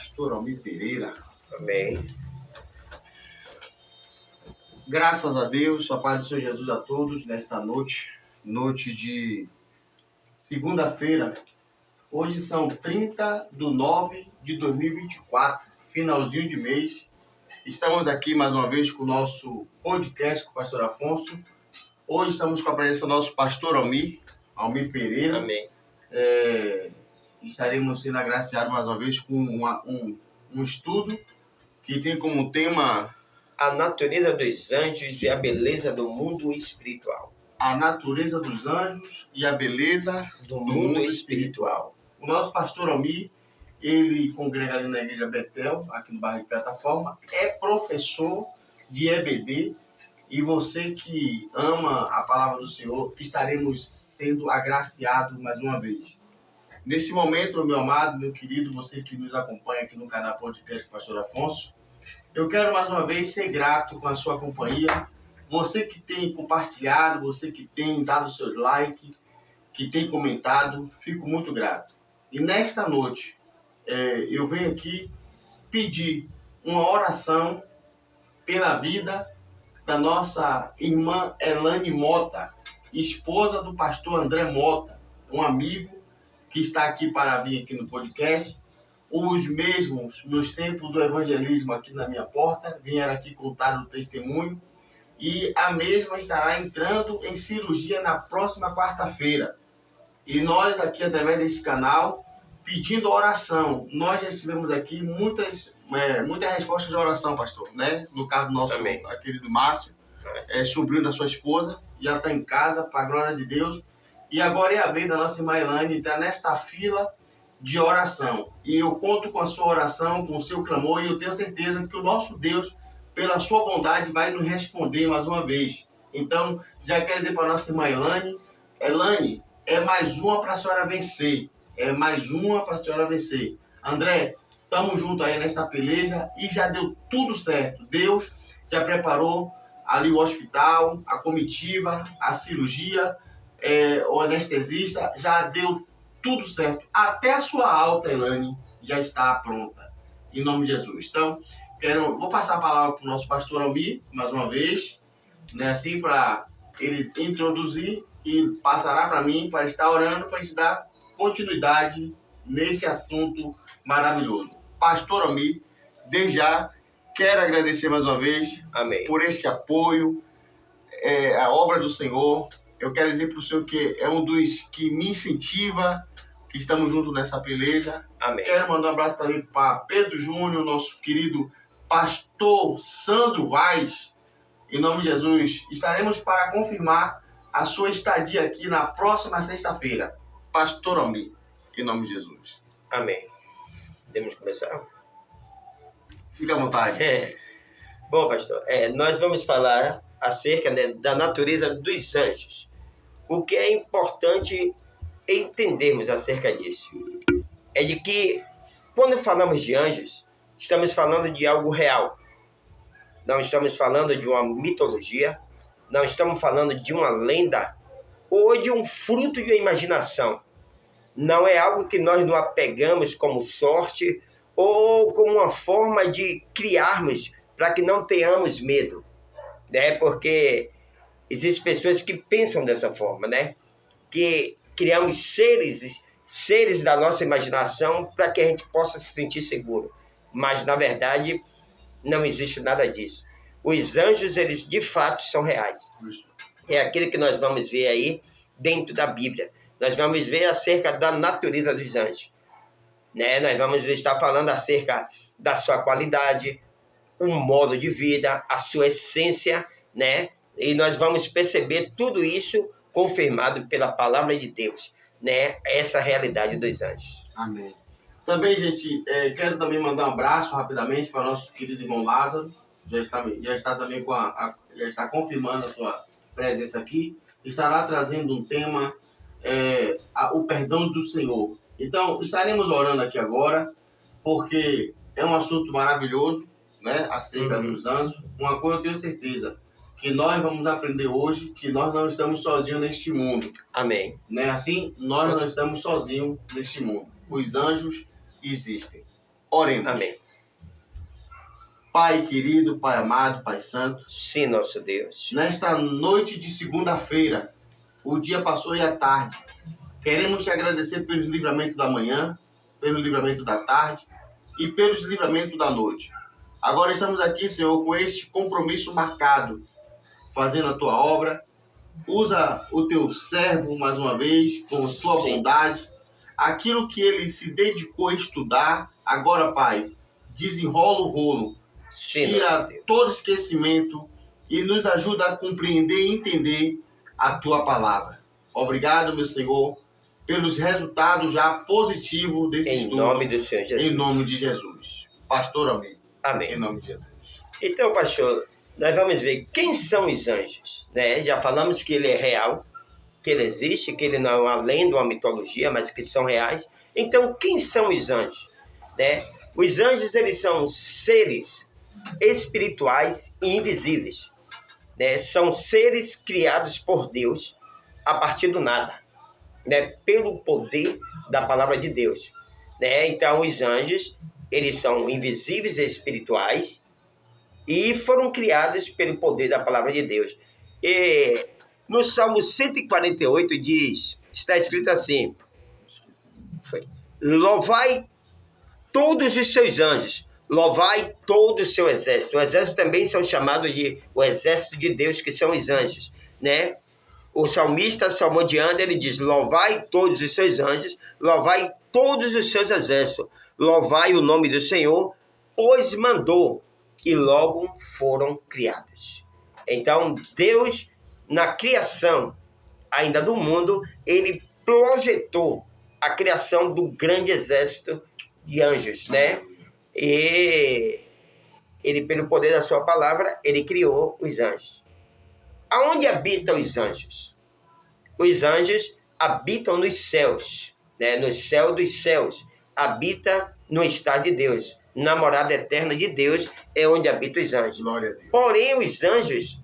pastor Almir Pereira. Amém. Graças a Deus, a paz do Senhor Jesus a todos nesta noite de segunda-feira. Hoje são 30/9/2024, finalzinho de mês. Estamos aqui mais uma vez com o nosso podcast com o pastor Afonso. Hoje estamos com a presença do nosso pastor Almir Pereira. Amém. Estaremos sendo agraciados mais uma vez com um estudo que tem como tema a natureza dos anjos e a beleza do mundo espiritual. A natureza dos anjos e a beleza do mundo espiritual. O nosso pastor Almir, ele congrega ali na igreja Betel, aqui no bairro de Plataforma, é professor de EBD, e você que ama a palavra do Senhor, estaremos sendo agraciados mais uma vez. Nesse momento, meu amado, meu querido, você que nos acompanha aqui no canal Podcast com o pastor Afonso, eu quero mais uma vez ser grato com a sua companhia. Você que tem compartilhado, você que tem dado seus likes, que tem comentado, fico muito grato. E nesta noite, eu venho aqui pedir uma oração pela vida da nossa irmã Elane Mota, esposa do pastor André Mota, um amigo que está aqui para vir aqui no podcast. Os mesmos, nos tempos do evangelismo aqui na minha porta, vieram aqui contar o testemunho, e a mesma estará entrando em cirurgia na próxima quarta-feira. E nós aqui, através desse canal, pedindo oração, nós já tivemos aqui muitas respostas de oração, pastor, né? No caso do nosso querido Márcio, sobrinho da sua esposa, já está em casa, para a glória de Deus. E agora é a vez da nossa irmã Elane entrar nesta fila de oração. E eu conto com a sua oração, com o seu clamor, e eu tenho certeza que o nosso Deus, pela sua bondade, vai nos responder mais uma vez. Então, já quero dizer para a nossa irmã Elane, Elane, é mais uma para a senhora vencer. É mais uma para a senhora vencer. André, estamos juntos aí nesta peleja e já deu tudo certo. Deus já preparou ali o hospital, a comitiva, a cirurgia, o anestesista, já deu tudo certo. Até a sua alta, Elane, já está pronta. Em nome de Jesus. Então, vou passar a palavra para o nosso pastor Almir, mais uma vez, né, assim, para ele introduzir, e passará para mim, para estar orando, para a gente dar continuidade nesse assunto maravilhoso. Pastor Almir, desde já, quero agradecer mais uma vez por esse apoio, a obra do Senhor. Eu quero dizer para o Senhor que é um dos que me incentiva, que estamos juntos nessa peleja. Amém. Quero mandar um abraço também para Pedro Júnior, nosso querido pastor Sandro Vaz. Em nome de Jesus, estaremos para confirmar a sua estadia aqui na próxima sexta-feira. Pastor Almir, em nome de Jesus. Amém. Podemos começar? Fique à vontade. Bom, pastor, nós vamos falar acerca da natureza dos anjos. O que é importante entendermos acerca disso é de que, quando falamos de anjos, estamos falando de algo real. Não estamos falando de uma mitologia, não estamos falando de uma lenda ou de um fruto de uma imaginação. Não é algo que nós nos apegamos como sorte ou como uma forma de criarmos para que não tenhamos medo, né? Porque existem pessoas que pensam dessa forma, né? Que criamos seres da nossa imaginação para que a gente possa se sentir seguro. Mas, na verdade, não existe nada disso. Os anjos, eles de fato são reais. É aquilo que nós vamos ver aí dentro da Bíblia. Nós vamos ver acerca da natureza dos anjos, né? Nós vamos estar falando acerca da sua qualidade, o modo de vida, a sua essência, né? E nós vamos perceber tudo isso confirmado pela palavra de Deus, né? Essa realidade dos anjos. Amém. Também, gente, quero também mandar um abraço rapidamente para o nosso querido irmão Lázaro. Já está também já está confirmando a sua presença aqui. Estará trazendo um tema, o perdão do Senhor. Então, estaremos orando aqui agora, porque é um assunto maravilhoso, né, acerca dos anjos. Uma coisa eu tenho certeza, que nós vamos aprender hoje, que nós não estamos sozinhos neste mundo. Amém. Não é assim? Nós não estamos sozinhos neste mundo. Os anjos existem. Oremos. Amém. Pai querido, Pai amado, Pai santo, Sim, nosso Deus. nesta noite de segunda-feira, o dia passou e a tarde. Queremos te agradecer pelos livramentos da manhã, pelo livramento da tarde e pelos livramentos da noite. Agora estamos aqui, Senhor, com este compromisso marcado, fazendo a tua obra. Usa o teu servo mais uma vez, com tua bondade. Aquilo que ele se dedicou a estudar, agora, Pai, desenrola o rolo. Sim, Tira todo esquecimento e nos ajuda a compreender e entender a tua palavra. Obrigado, meu Senhor, pelos resultados já positivos desse estudo. Em nome do Senhor Jesus. Em nome de Jesus. Pastor, amém. Amém. Em nome de Jesus. Então, pastor, nós vamos ver quem são os anjos, né? Já falamos que ele é real, que ele existe, que ele não é além de uma mitologia, mas que são reais. Então, quem são os anjos, né? Os anjos, eles são seres espirituais e invisíveis, né? São seres criados por Deus a partir do nada, né? Pelo poder da palavra de Deus, né? Então, os anjos, eles são invisíveis e espirituais e foram criados pelo poder da palavra de Deus. E no Salmo 148 está escrito assim: louvai todos os seus anjos, louvai todo o seu exército. O exército também são chamados de o exército de Deus, que são os anjos, né? O salmista salmodiando, ele diz: louvai todos os seus anjos, louvai todos os seus exércitos, louvai o nome do Senhor, pois mandou, e logo foram criados. Então, Deus, na criação ainda do mundo, ele projetou a criação do grande exército de anjos, né? E ele, pelo poder da sua palavra, ele criou os anjos. Aonde habitam os anjos? Os anjos habitam nos céus, né? No céu dos céus. Habita no estado de Deus. Na morada eterna de Deus é onde habitam os anjos. Glória a Deus. Porém, os anjos,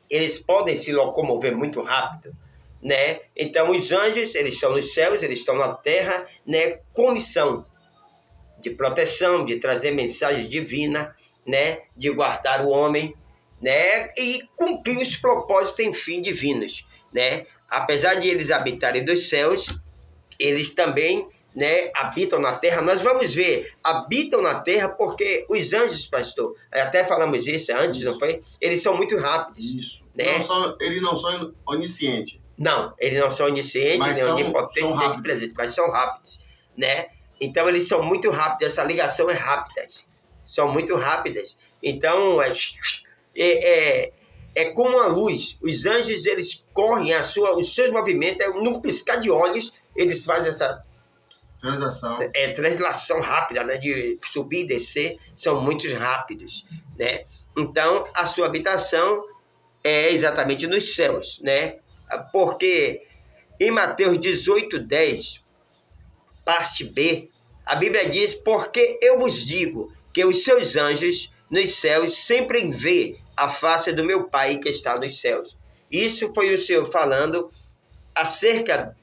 eles podem se locomover muito rápido, né? Então, os anjos, eles estão nos céus, eles estão na terra, né? Com missão de proteção, de trazer mensagem divina, né? De guardar o homem, né? E cumprir os propósitos em fim divinos, né? Apesar de eles habitarem dos céus, eles também, né, habitam na terra. Nós vamos ver, habitam na terra porque os anjos, pastor, até falamos isso antes, não foi? Eles são muito rápidos. Isso. Né? Eles não são oniscientes. Não, eles não são oniscientes, nem onipotentes, nem presentes, mas são rápidos, né? Então, eles são muito rápidos, essa ligação é rápida, são muito rápidas. Então, é como a luz. Os anjos, eles correm, os seus movimentos, num piscar de olhos, eles fazem essa translação rápida, né? De subir e descer, são muito rápidos, né? Então, a sua habitação é exatamente nos céus, né? Porque em Mateus 18:10, parte B, a Bíblia diz: porque eu vos digo que os seus anjos nos céus sempre vê a face do meu Pai que está nos céus. Isso foi o Senhor falando acerca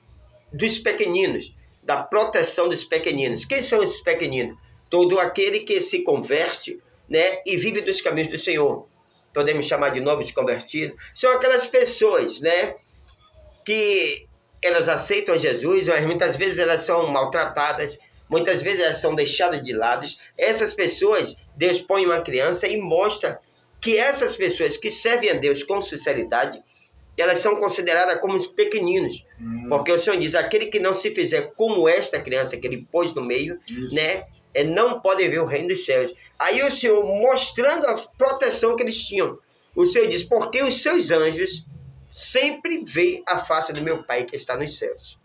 dos pequeninos, da proteção dos pequeninos. Quem são esses pequeninos? Todo aquele que se converte, né, e vive dos caminhos do Senhor. Podemos chamar de novos convertidos. São aquelas pessoas, né, que elas aceitam Jesus, mas muitas vezes elas são maltratadas, muitas vezes elas são deixadas de lado. Essas pessoas, Deus põe uma criança e mostra que essas pessoas que servem a Deus com sinceridade, elas são consideradas como os pequeninos. Porque o Senhor diz: aquele que não se fizer como esta criança que ele pôs no meio, né, não pode ver o reino dos céus. Aí o Senhor, mostrando a proteção que eles tinham, o Senhor diz: porque os seus anjos sempre vê a face do meu Pai que está nos céus,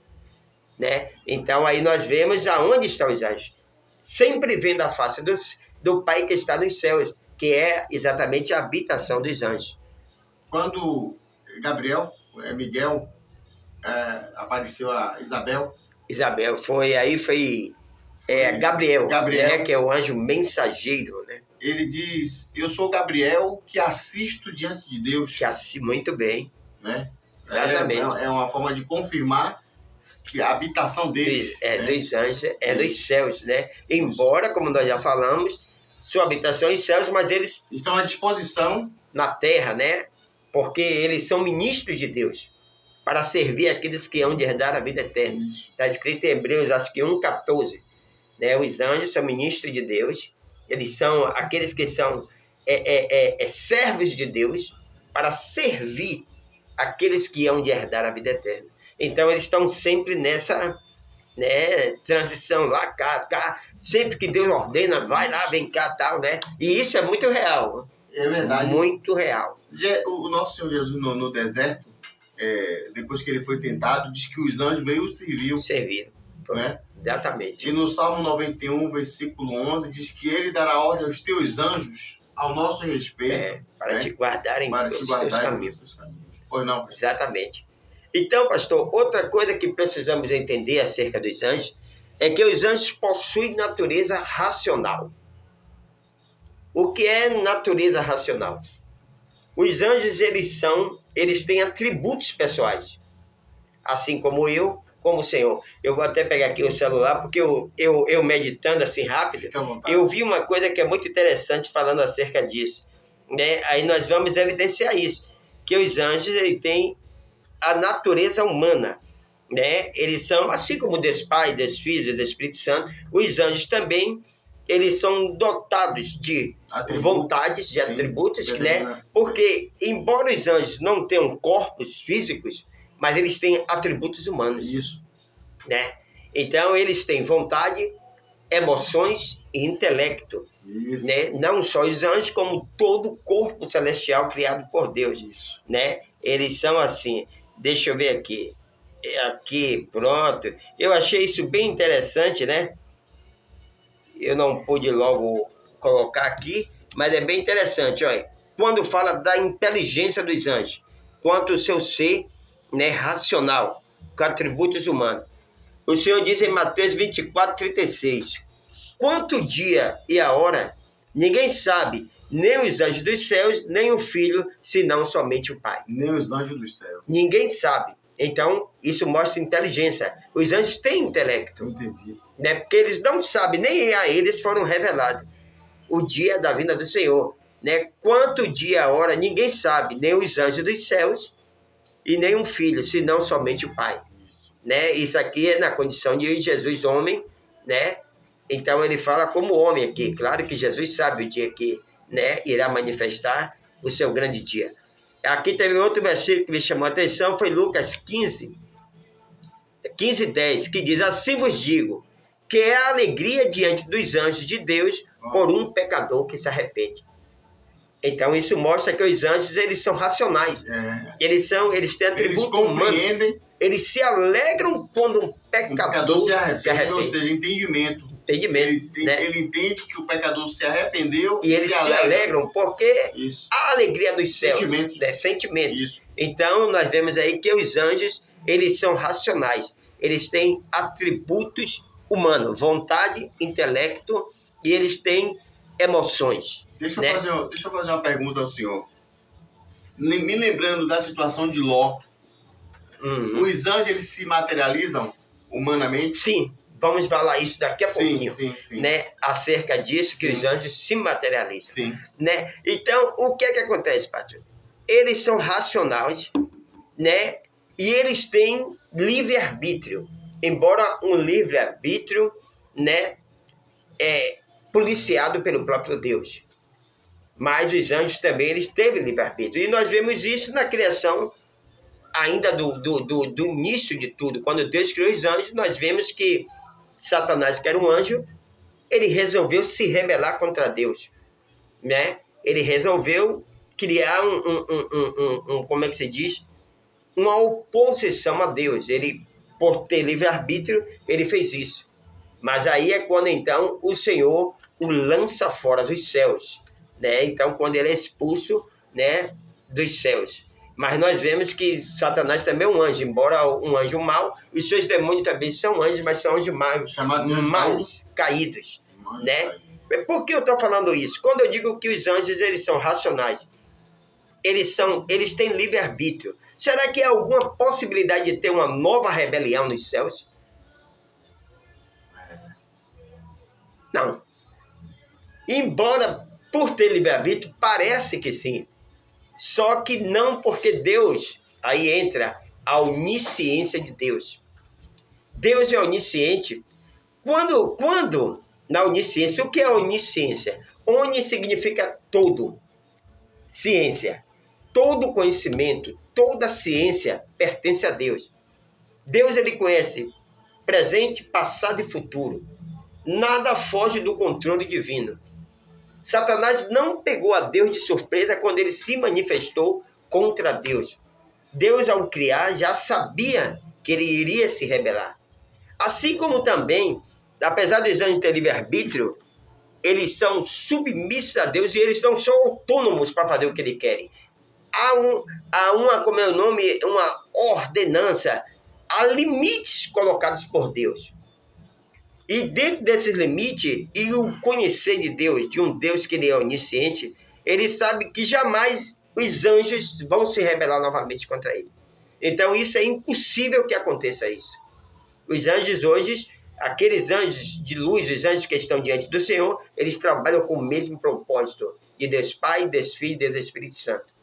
né? Então aí nós vemos aonde estão os anjos, sempre vendo a face do Pai que está nos céus, que é exatamente a habitação dos anjos. Quando Miguel, apareceu a Isabel, foi Gabriel, né, que é o anjo mensageiro, né? Ele diz: eu sou Gabriel que assisto diante de Deus. Muito bem. Né? Exatamente. É uma forma de confirmar que a habitação deles. Dos anjos, dos céus, né? Embora, como nós já falamos, sua habitação é em céus, mas eles estão à disposição na terra, né? Porque eles são ministros de Deus, para servir aqueles que hão de herdar a vida eterna. Está escrito em Hebreus, acho que 1,14. Né? Os anjos são ministros de Deus, eles são aqueles que são servos de Deus, para servir aqueles que hão de herdar a vida eterna. Então, eles estão sempre nessa, né, transição, lá, cá. Sempre que Deus ordena, vai lá, vem cá, tal, né? E isso é muito real. É verdade. Muito real. O nosso Senhor Jesus no deserto, depois que ele foi tentado, diz que os anjos veio serviram. Né? Exatamente. E no Salmo 91, versículo 11, diz que ele dará ordem aos teus anjos ao nosso respeito. Para te guardarem em todos os teus caminhos. Pois não. Exatamente. Então, pastor, outra coisa que precisamos entender acerca dos anjos é que os anjos possuem natureza racional. O que é natureza racional? Os anjos, eles têm atributos pessoais. Assim como eu, como o Senhor. Eu vou até pegar aqui o celular, porque eu meditando assim rápido, eu vi uma coisa que é muito interessante falando acerca disso. Né? Aí nós vamos evidenciar isso, que os anjos têm a natureza humana. Né? Eles são, assim como Deus Pai, Deus Filho, Deus Espírito Santo, os anjos também, eles são dotados de vontades, de atributos, né? Porque, embora os anjos não tenham corpos físicos, mas eles têm atributos humanos. Isso. Né? Então, eles têm vontade, emoções e intelecto. Isso. Né? Não só os anjos, como todo o corpo celestial criado por Deus. Isso. Né? Eles são assim. Deixa eu ver aqui. Aqui, pronto. Eu achei isso bem interessante, né? Eu não pude logo colocar aqui, mas é bem interessante. Olha, quando fala da inteligência dos anjos, quanto o seu ser, né, racional, com atributos humanos. O Senhor diz em Mateus 24:36, quanto o dia e a hora, ninguém sabe, nem os anjos dos céus, nem o Filho, senão somente o Pai. Nem os anjos dos céus. Ninguém sabe. Então, isso mostra inteligência. Os anjos têm intelecto. Entendi. Né? Porque eles não sabem, nem a eles foram revelados o dia da vinda do Senhor. Né? Quanto dia e a hora, ninguém sabe, nem os anjos dos céus e nem um filho, senão somente o Pai. Isso. Né? Isso aqui é na condição de Jesus homem, né? Então ele fala como homem aqui. Claro que Jesus sabe o dia que, né, irá manifestar o seu grande dia. Aqui teve outro versículo que me chamou a atenção, foi Lucas 15:10, que diz, assim vos digo, que é a alegria diante dos anjos de Deus por um pecador que se arrepende. Então isso mostra que os anjos, eles são racionais. Eles têm atributo humano. Eles se alegram quando um pecador se arrepende. Ou seja, entendimento. Né? Ele entende que o pecador se arrependeu e eles se alegram porque isso. A alegria dos céus. Sentimento. Isso. Então nós vemos aí que os anjos, eles são racionais. Eles têm atributos humanos, vontade, intelecto, e eles têm emoções. Deixa eu fazer uma pergunta ao senhor. Me lembrando da situação de Ló. Os anjos, eles se materializam humanamente? Sim, vamos falar isso daqui a pouquinho. Sim. Né? Acerca disso, que os anjos se materializam. Sim. Né? Então, o que é que acontece, pastor? Eles são racionais, né? E eles têm livre-arbítrio. Embora um livre-arbítrio, né, é policiado pelo próprio Deus. Mas os anjos também, eles têm livre-arbítrio. E nós vemos isso na criação, ainda do início de tudo. Quando Deus criou os anjos, nós vemos que Satanás, que era um anjo, ele resolveu se rebelar contra Deus. Né? Ele resolveu criar como é que se diz? Uma oposição a Deus. Ele, por ter livre-arbítrio, ele fez isso. Mas aí é quando, então, o Senhor o lança fora dos céus. Né? Então, quando ele é expulso, né, dos céus. Mas nós vemos que Satanás também é um anjo, embora um anjo mau, os seus demônios também são anjos, mas são anjos maus, caídos. Né? Por que eu estou falando isso? Quando eu digo que os anjos, eles são racionais, eles têm livre-arbítrio. Será que há alguma possibilidade de ter uma nova rebelião nos céus? Não. Embora por ter livre-arbítrio, parece que sim. Só que não, porque Deus, aí entra a onisciência de Deus. Deus é onisciente. Quando na onisciência, o que é onisciência? Oni significa todo. Ciência. Todo conhecimento, toda ciência pertence a Deus. Deus, ele conhece presente, passado e futuro. Nada foge do controle divino. Satanás não pegou a Deus de surpresa quando ele se manifestou contra Deus. Deus, ao criar, já sabia que ele iria se rebelar. Assim como também, apesar dos anjos ter livre-arbítrio, eles são submissos a Deus e eles não são autônomos para fazer o que eles querem. Há uma ordenança, há limites colocados por Deus. E dentro desses limites, e o conhecer de Deus, de um Deus que ele é onisciente, ele sabe que jamais os anjos vão se rebelar novamente contra ele. Então isso é impossível que aconteça isso. Os anjos hoje, aqueles anjos de luz, os anjos que estão diante do Senhor, eles trabalham com o mesmo propósito de Deus Pai, Deus Filho e Deus Espírito Santo.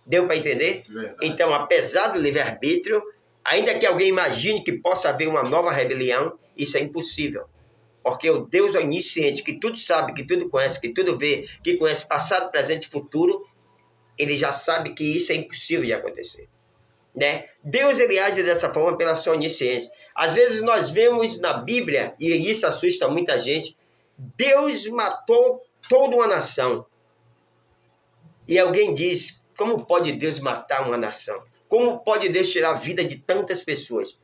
Deu para entender? Verdade. Então, apesar do livre-arbítrio, ainda que alguém imagine que possa haver uma nova rebelião, isso é impossível. Porque o Deus onisciente, que tudo sabe, que tudo conhece, que tudo vê, que conhece passado, presente e futuro, ele já sabe que isso é impossível de acontecer. Né? Deus, ele age dessa forma pela sua onisciência. Às vezes nós vemos na Bíblia, e isso assusta muita gente, Deus matou toda uma nação. E alguém diz, como pode Deus matar uma nação? Como pode Deus tirar a vida de tantas pessoas?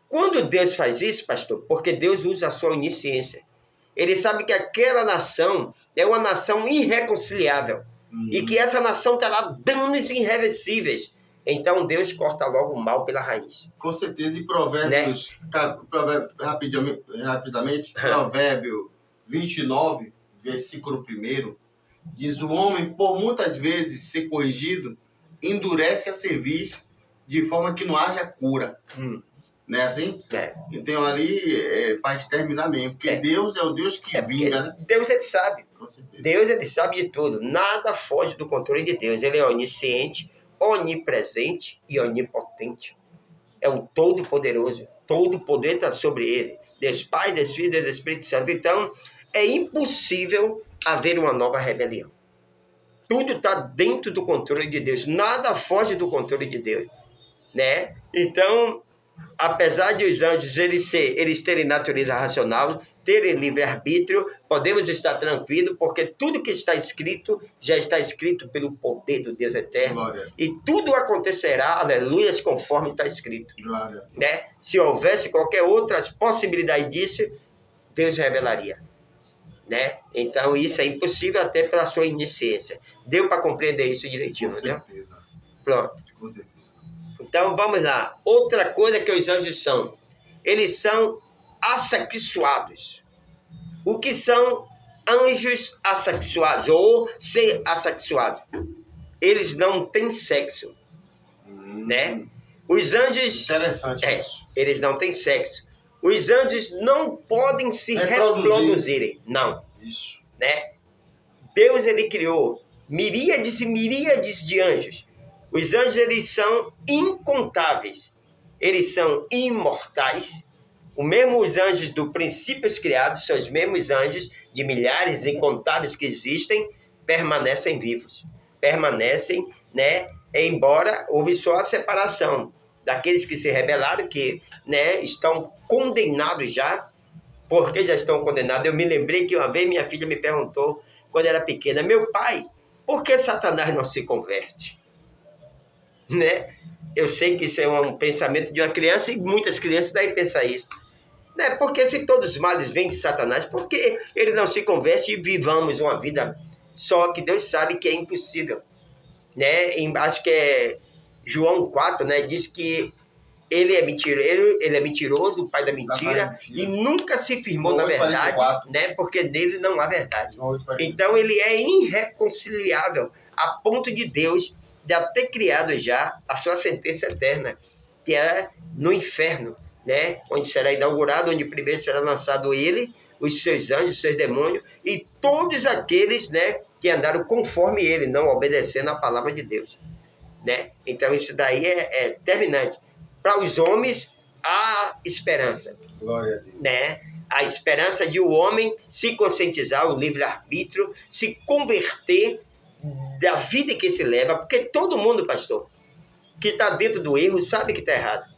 Quando Deus faz isso, pastor, porque Deus usa a sua onisciência. Ele sabe que aquela nação é uma nação irreconciliável. E que essa nação terá danos irreversíveis. Então Deus corta logo o mal pela raiz. Com certeza, e Provérbios, rapidamente, Provérbio 29, versículo 1, diz: o homem, por muitas vezes ser corrigido, endurece a cerviz, de forma que não haja cura. Não é assim? É. Então ali, para terminar mesmo, porque Deus é o Deus que vinga, né? Deus, ele sabe. Com certeza. Deus, ele sabe de tudo. Nada foge do controle de Deus. Ele é onisciente, onipresente e onipotente. É o Todo-Poderoso. Todo o poder está sobre ele. Deus Pai, Deus Filho, Deus Espírito Santo. Então, é impossível haver uma nova rebelião. Tudo está dentro do controle de Deus. Nada foge do controle de Deus. Né? Então, apesar de os anjos eles terem natureza racional, terem livre-arbítrio, podemos estar tranquilos, porque tudo que está escrito, já está escrito pelo poder do Deus eterno. Glória. E tudo acontecerá, aleluias, conforme está escrito. Glória. Né? Se houvesse qualquer outra possibilidade disso, Deus revelaria. Né? Então isso é impossível até pela sua onisciência. Deu para compreender isso direitinho, Com né? certeza. Pronto. Com certeza. Então vamos lá. Outra coisa que os anjos são, eles são assexuados. O que são anjos assexuados ou ser assexuado? Eles não têm sexo, né? Os anjos, Interessante isso. eles não têm sexo. Os anjos não podem se reproduzirem, não, Isso. né? Deus, ele criou miríades e miríades de anjos. Os anjos, eles são incontáveis. Eles são imortais. Os mesmos anjos do princípios criados, são os mesmos anjos de milhares incontáveis que existem, permanecem vivos. Permanecem, né? Embora houve só a separação daqueles que se rebelaram, que, né, estão condenados já. Por que já estão condenados? Eu me lembrei que uma vez minha filha me perguntou, quando era pequena, meu pai, por que Satanás não se converte? Né? Eu sei que isso é um pensamento de uma criança e muitas crianças devem pensar isso. Né? Porque se todos os males vêm de Satanás, por que ele não se converte e vivamos uma vida só que Deus sabe que é impossível? Né? Acho que é João 4, né? Diz que ele é mentiroso, o pai da mentira, e nunca se firmou na verdade, né? Porque nele não há verdade. Então ele é irreconciliável, a ponto de Deus já ter criado já a sua sentença eterna, que é no inferno, né? Onde será inaugurado, onde primeiro será lançado ele, os seus anjos, os seus demônios, e todos aqueles, né, que andaram conforme ele, não obedecendo a palavra de Deus, né? Então isso daí é terminante. Para os homens, há esperança. Glória a Deus. Né? A esperança de o homem se conscientizar, o livre-arbítrio, se converter da vida que se leva, porque todo mundo, pastor, que está dentro do erro, sabe que está errado.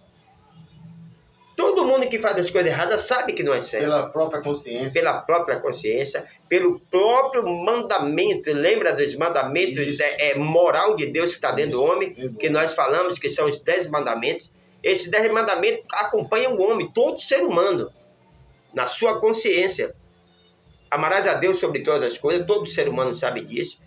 Todo mundo que faz as coisas erradas sabe que não é certo. Pela própria consciência. Pela própria consciência, pelo próprio mandamento. Lembra dos mandamentos moral de Deus que está dentro do homem, que nós falamos que são os 10 mandamentos. Esses 10 mandamentos acompanham o homem, todo ser humano, na sua consciência. Amarás a Deus sobre todas as coisas, todo ser humano sabe disso.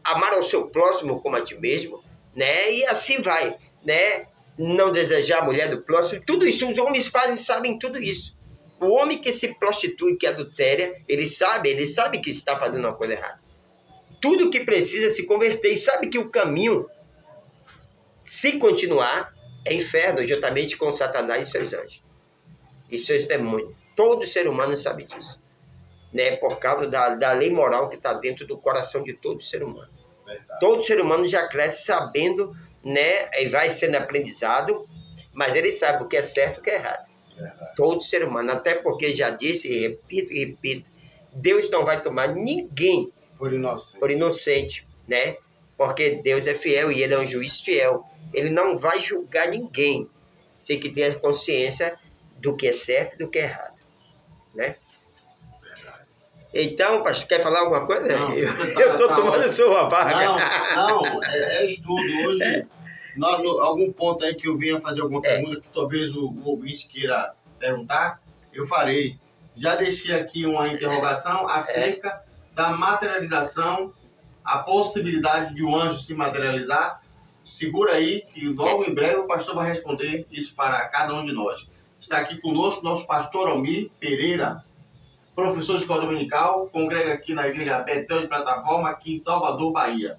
Amar ao seu próximo como a ti mesmo, né? E assim vai, né? Não desejar a mulher do próximo, tudo isso os homens fazem, sabem tudo isso. O homem que se prostitui, que adultéria, ele sabe que está fazendo uma coisa errada. Tudo que precisa se converter, e sabe que o caminho, se continuar, é inferno, juntamente com Satanás e seus anjos e seus demônios. Todo ser humano sabe disso, né? Por causa da lei moral que está dentro do coração de todo ser humano. Verdade. Todo ser humano já cresce sabendo, né? E vai sendo aprendizado, mas ele sabe o que é certo e o que é errado. Verdade. Todo ser humano, até porque já disse, e repito, Deus não vai tomar ninguém por inocente, né? Porque Deus é fiel e ele é um juiz fiel. Ele não vai julgar ninguém sem que tenha consciência do que é certo e do que é errado, né? Então, pastor, quer falar alguma coisa? Não, eu estou tomando sua vaga. Não, é estudo. Hoje, algum ponto aí que eu venha fazer alguma pergunta que talvez o ouvinte queira perguntar, eu farei. Já deixei aqui uma interrogação acerca da materialização, a possibilidade de um anjo se materializar. Segura aí, que logo em breve o pastor vai responder isso para cada um de nós. Está aqui conosco nosso pastor Almir Pereira, professor de escola dominical, congrega aqui na igreja Betel de Plataforma, aqui em Salvador, Bahia.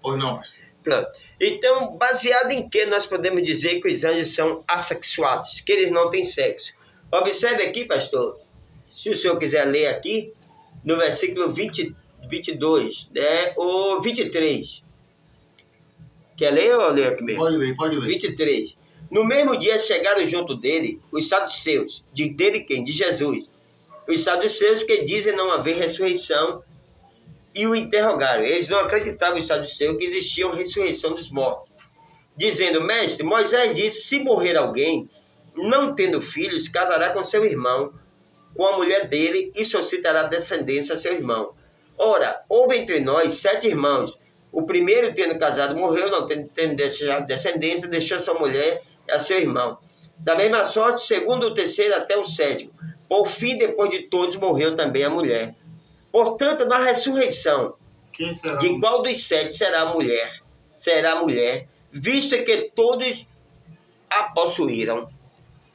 Pois não, pastor? Pronto. Então, baseado em que nós podemos dizer que os anjos são assexuados, que eles não têm sexo? Observe aqui, pastor, se o senhor quiser ler aqui, no versículo 22, né, ou 23. Quer ler ou ler aqui mesmo? Pode ler. 23. No mesmo dia chegaram junto dele os saduceus. Dele quem? De Jesus. Os saduceus que dizem não haver ressurreição e o interrogaram. Eles não acreditavam, os saduceus, que existia uma ressurreição dos mortos. Dizendo, mestre, Moisés disse, se morrer alguém, não tendo filhos, casará com seu irmão, com a mulher dele e suscitará descendência a seu irmão. Ora, houve entre nós 7 irmãos. O primeiro, tendo casado, morreu, não tendo deixado descendência, deixou sua mulher a seu irmão. Da mesma sorte, segundo o terceiro até o 7º. Por fim, depois de todos, morreu também a mulher. Portanto, na ressurreição, de qual dos 7 será a mulher, visto que todos a possuíram.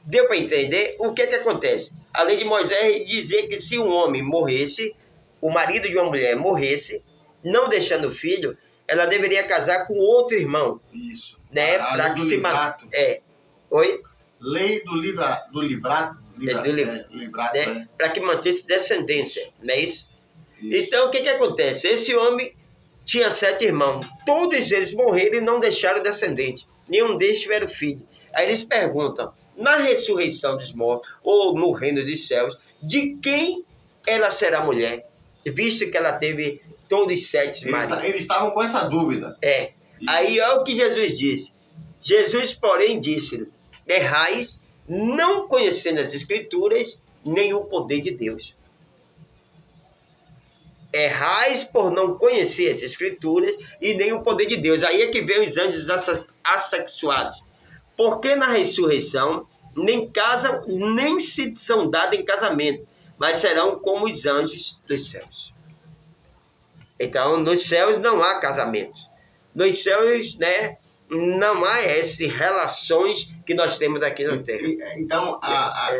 Deu para entender? O que acontece? A lei de Moisés dizia que se um homem morresse, o marido de uma mulher morresse, não deixando filho, ela deveria casar com outro irmão. Isso. Né? Para que se livrato. Oi? Lei do livrato. Né? Para que mantesse descendência, não é isso? Então, o que acontece? Esse homem tinha 7 irmãos. Todos eles morreram e não deixaram descendente. Nenhum deles tiveram filho. Aí eles perguntam, na ressurreição dos mortos, ou no reino dos céus, de quem ela será mulher? Visto que ela teve todos os 7 maridos. Eles estavam com essa dúvida. Aí olha o que Jesus disse. Jesus, porém, disse, errais, não conhecendo as Escrituras, nem o poder de Deus. Errais por não conhecer as Escrituras e nem o poder de Deus. Aí é que vem os anjos assexuados. Porque na ressurreição nem casam, nem se são dados em casamento, mas serão como os anjos dos céus. Então, nos céus não há casamento. Nos céus, né, não há essas relações que nós temos aqui na Terra. Então,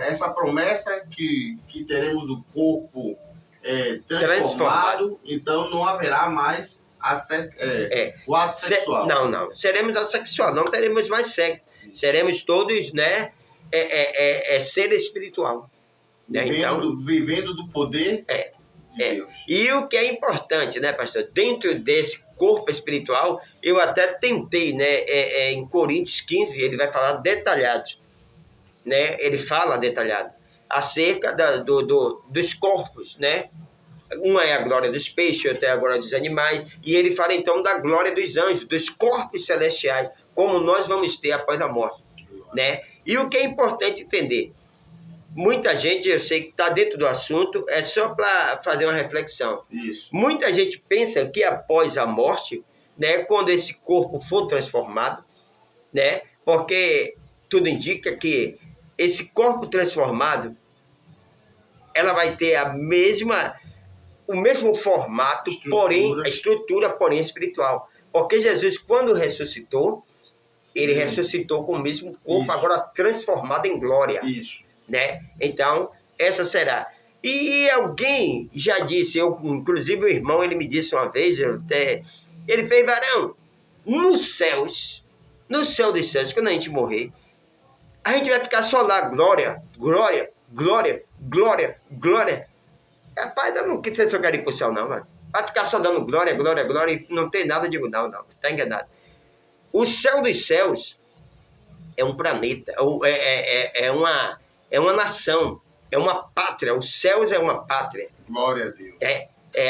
essa promessa que teremos o corpo transformado, então não haverá mais o ato sexual. Não. Seremos assexual, não teremos mais sexo. Seremos todos, né, ser espiritual. Né? Vivendo do poder de Deus. E o que é importante, né, pastor? Dentro desse corpo espiritual, eu até tentei, né, em Coríntios 15, ele vai falar detalhado. Né? Ele fala detalhado acerca dos corpos, né? Uma é a glória dos peixes, outra é a glória dos animais, e ele fala então da glória dos anjos, dos corpos celestiais, como nós vamos ter após a morte, né? E o que é importante entender, muita gente, eu sei que está dentro do assunto, é só para fazer uma reflexão. Isso. Muita gente pensa que após a morte, né, quando esse corpo for transformado, né, porque tudo indica que esse corpo transformado, ela vai ter o mesmo formato, porém, a estrutura, porém espiritual. Porque Jesus, quando ressuscitou, ele ressuscitou com o mesmo corpo, agora transformado em glória. Isso. Né? Então, essa será. E alguém já disse, inclusive o irmão, ele me disse uma vez, ele fez, varão, no céu dos céus, quando a gente morrer, a gente vai ficar só lá, glória, glória, glória, glória, glória. Rapaz, eu não sei se eu quero ir pro céu, não, mano. Vai ficar só dando glória, glória, glória e não tem nada, eu digo, não, você tá enganado. O céu dos céus é um planeta, é uma nação, é uma pátria, os céus é uma pátria. Glória a Deus.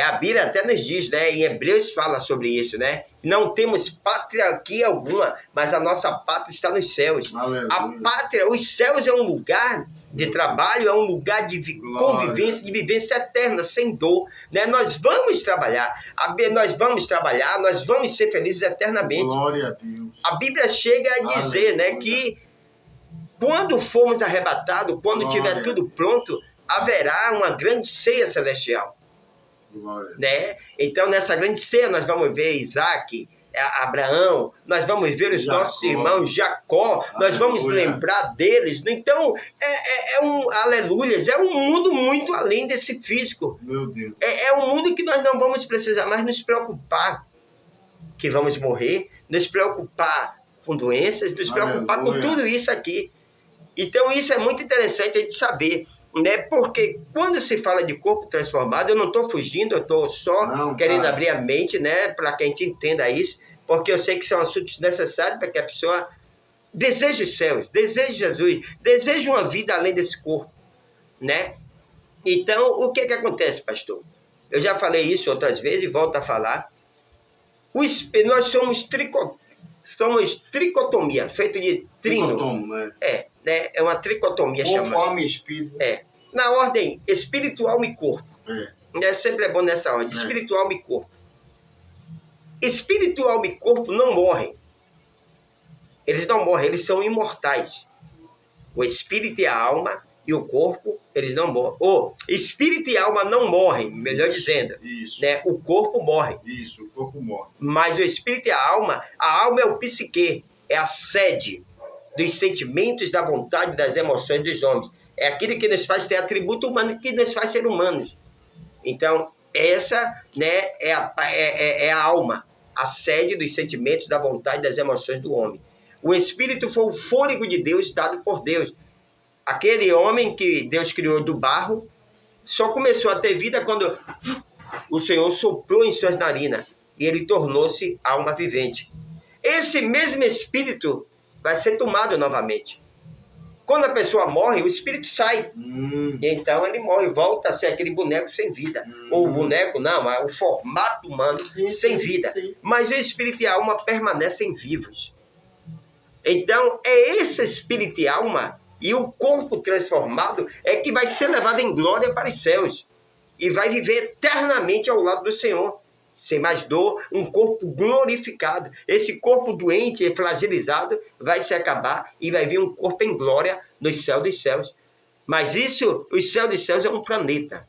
A Bíblia até nos diz, né? Em Hebreus fala sobre isso, né? Não temos pátria aqui alguma, mas a nossa pátria está nos céus. Aleluia. A pátria, os céus é um lugar de trabalho, é um lugar de convivência, de vivência eterna, sem dor. Né? Nós vamos trabalhar, nós vamos ser felizes eternamente. Glória a Deus. A Bíblia chega a dizer, né, que quando formos arrebatados, quando tiver tudo pronto, haverá uma grande ceia celestial. Né? Então, nessa grande ceia, nós vamos ver Isaac, Abraão, nós vamos ver os nossos irmãos, Jacó, nós vamos lembrar deles. Então, aleluias, é um mundo muito além desse físico. Meu Deus. É um mundo que nós não vamos precisar mais nos preocupar que vamos morrer, nos preocupar com doenças, nos preocupar com tudo isso aqui. Então, isso é muito interessante a gente saber, né? Porque quando se fala de corpo transformado, eu não estou fugindo, eu estou só querendo abrir a mente, né? Para que a gente entenda isso, porque eu sei que são assuntos necessários para que a pessoa deseje os céus, deseje Jesus, deseje uma vida além desse corpo, né? Então, o que acontece, pastor? Eu já falei isso outras vezes e volto a falar. Nós somos tricotomia, feito de trino. Tricotomo, né? É uma tricotomia chamada. Corpo, alma e espírito. Na ordem espiritual e corpo. Sempre é bom nessa ordem, espiritual e corpo. Espiritual e corpo não morrem. Eles não morrem, eles são imortais. O espírito e a alma e o corpo, eles não morrem. O espírito e a alma não morrem, melhor dizendo. Isso. Né? O corpo morre. Isso, o corpo morre. Mas o espírito e a alma é o psique, é a sede dos sentimentos, da vontade, das emoções dos homens. É aquilo que nos faz ter atributo humano, que nos faz ser humanos. Então, essa, né, é a alma, a sede dos sentimentos, da vontade, das emoções do homem. O espírito foi o fôlego de Deus dado por Deus. Aquele homem que Deus criou do barro só começou a ter vida quando o Senhor soprou em suas narinas e ele tornou-se alma vivente. Esse mesmo espírito vai ser tomado novamente. Quando a pessoa morre, o espírito sai. Então ele morre, volta a ser aquele boneco sem vida. Ou o boneco, não, é o formato humano sem vida. Sim. Mas o espírito e a alma permanecem vivos. Então, é esse espírito e alma e o corpo transformado é que vai ser levado em glória para os céus. E vai viver eternamente ao lado do Senhor. Sem mais dor, um corpo glorificado. Esse corpo doente e fragilizado vai se acabar e vai vir um corpo em glória no céu dos céus. Mas isso, o céu dos céus é um planeta,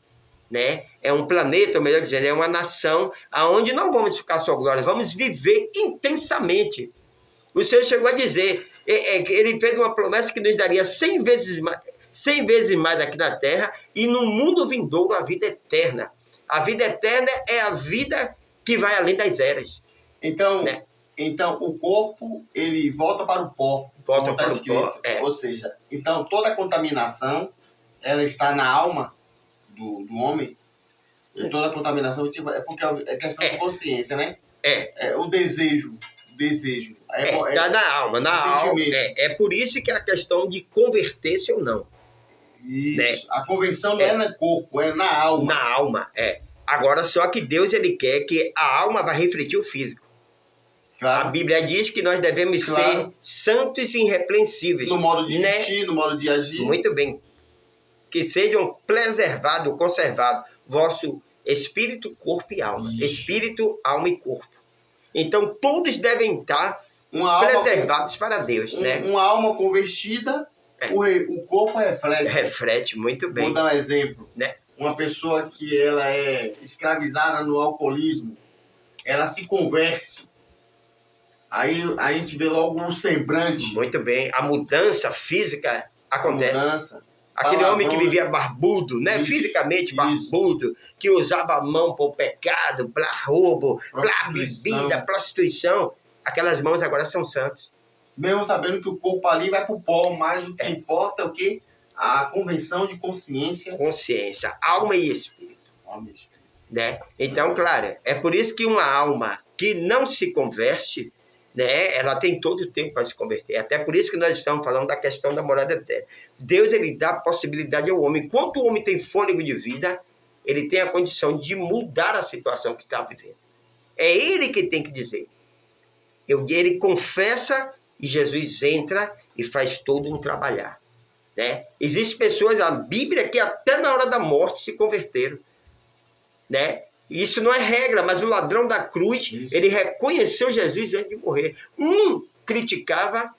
né? É um planeta, ou melhor dizendo, é uma nação onde não vamos ficar só glória, vamos viver intensamente. O Senhor chegou a dizer, ele fez uma promessa que nos daria 100 vezes mais aqui na terra e no mundo vindouro a vida eterna. A vida eterna é a vida que vai além das eras. Então, né? então o corpo, ele volta para o pó. Volta como para tá o pó, Ou seja, então toda a contaminação, ela está na alma do homem. E toda a contaminação, tipo, é porque é questão de consciência, né? O desejo. Está na alma. É por isso que é a questão de converter-se ou não. Isso. Né? A conversão não é no corpo, é na alma. Na alma, Agora, só que Deus, ele quer que a alma vai refletir o físico. Claro. A Bíblia diz que nós devemos ser santos e irrepreensíveis. No modo de vestir, no modo de agir. Muito bem. Que sejam preservados, conservados, vosso espírito, corpo e alma. Isso. Espírito, alma e corpo. Então, todos devem estar preservados para Deus. Né? Uma alma convertida, o corpo reflete. Reflete, muito bem. Vou dar um exemplo. Né? Uma pessoa que ela é escravizada no alcoolismo, ela se converte. Aí a gente vê logo um semblante. Muito bem. A mudança física acontece. A mudança. Aquele homem que vivia barbudo, né? Isso, fisicamente barbudo, isso. Que usava a mão para o pecado, para roubo, para bebida, prostituição. Aquelas mãos agora são santas. Mesmo sabendo que o corpo ali vai para o pó, mas o que importa é o quê? A convenção de consciência. Consciência, alma e espírito. Alma e espírito. Né? Então, claro, é por isso que uma alma que não se converte, né, ela tem todo o tempo para se converter. Até por isso que nós estamos falando da questão da morada eterna. Deus, ele dá a possibilidade ao homem. Enquanto o homem tem fôlego de vida, ele tem a condição de mudar a situação que está vivendo. É ele que tem que dizer. Ele confessa e Jesus entra e faz todo um trabalhar. Né? Existem pessoas, a Bíblia, que até na hora da morte se converteram. Né? Isso não é regra, mas o ladrão da cruz, ele reconheceu Jesus antes de morrer. Um criticava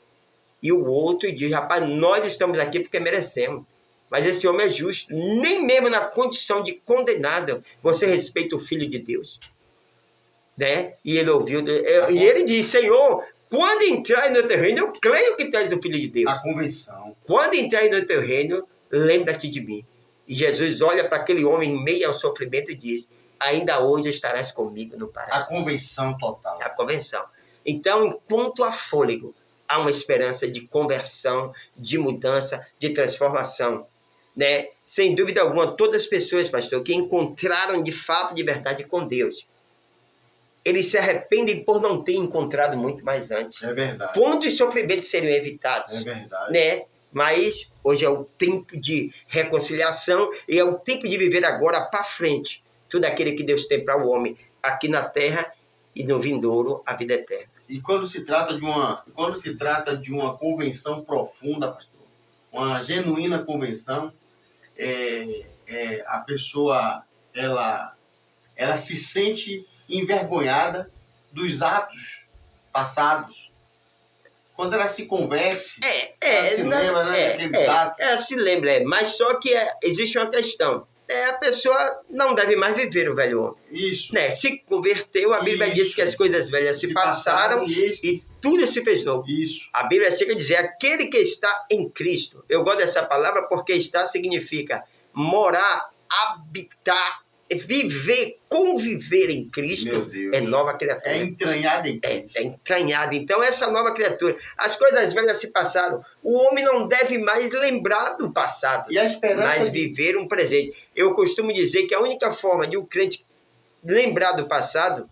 e o outro diz, rapaz, nós estamos aqui porque merecemos. Mas esse homem é justo. Nem mesmo na condição de condenado, você respeita o Filho de Deus. Né? E ele ouviu, e ele disse, Senhor, quando entrar no teu reino, eu creio que tu és o Filho de Deus. A convenção. Quando entrar no teu reino, lembra-te de mim. E Jesus olha para aquele homem em meio ao sofrimento e diz, ainda hoje estarás comigo no paraíso. A convenção total. A convenção. Então, enquanto há fôlego, há uma esperança de conversão, de mudança, de transformação. Né? Sem dúvida alguma, todas as pessoas, pastor, que encontraram de fato, de verdade com Deus, eles se arrependem por não ter encontrado muito mais antes. É verdade. Quantos sofrimentos seriam evitados? É verdade. Né? Mas hoje é o tempo de reconciliação e é o tempo de viver agora para frente tudo aquilo que Deus tem para o homem aqui na terra e no vindouro a vida eterna. E quando se trata de uma convenção profunda, pastor, uma genuína convenção, a pessoa ela se sente envergonhada dos atos passados. Quando ela se converte, ela se lembra, né? Ela se lembra, mas só que existe uma questão. A pessoa não deve mais viver o velho homem. Isso. Né? Se converteu, a Bíblia diz que as coisas velhas se passaram e tudo se fez novo. Isso. A Bíblia chega a dizer, aquele que está em Cristo. Eu gosto dessa palavra porque estar significa morar, habitar, viver, conviver em Cristo. Meu Deus. É nova criatura. É entranhada em Cristo. É entranhada. Então, essa nova criatura, as coisas velhas se passaram. O homem não deve mais lembrar do passado, e a esperança mas viver um presente. Eu costumo dizer que a única forma de um crente lembrar do passado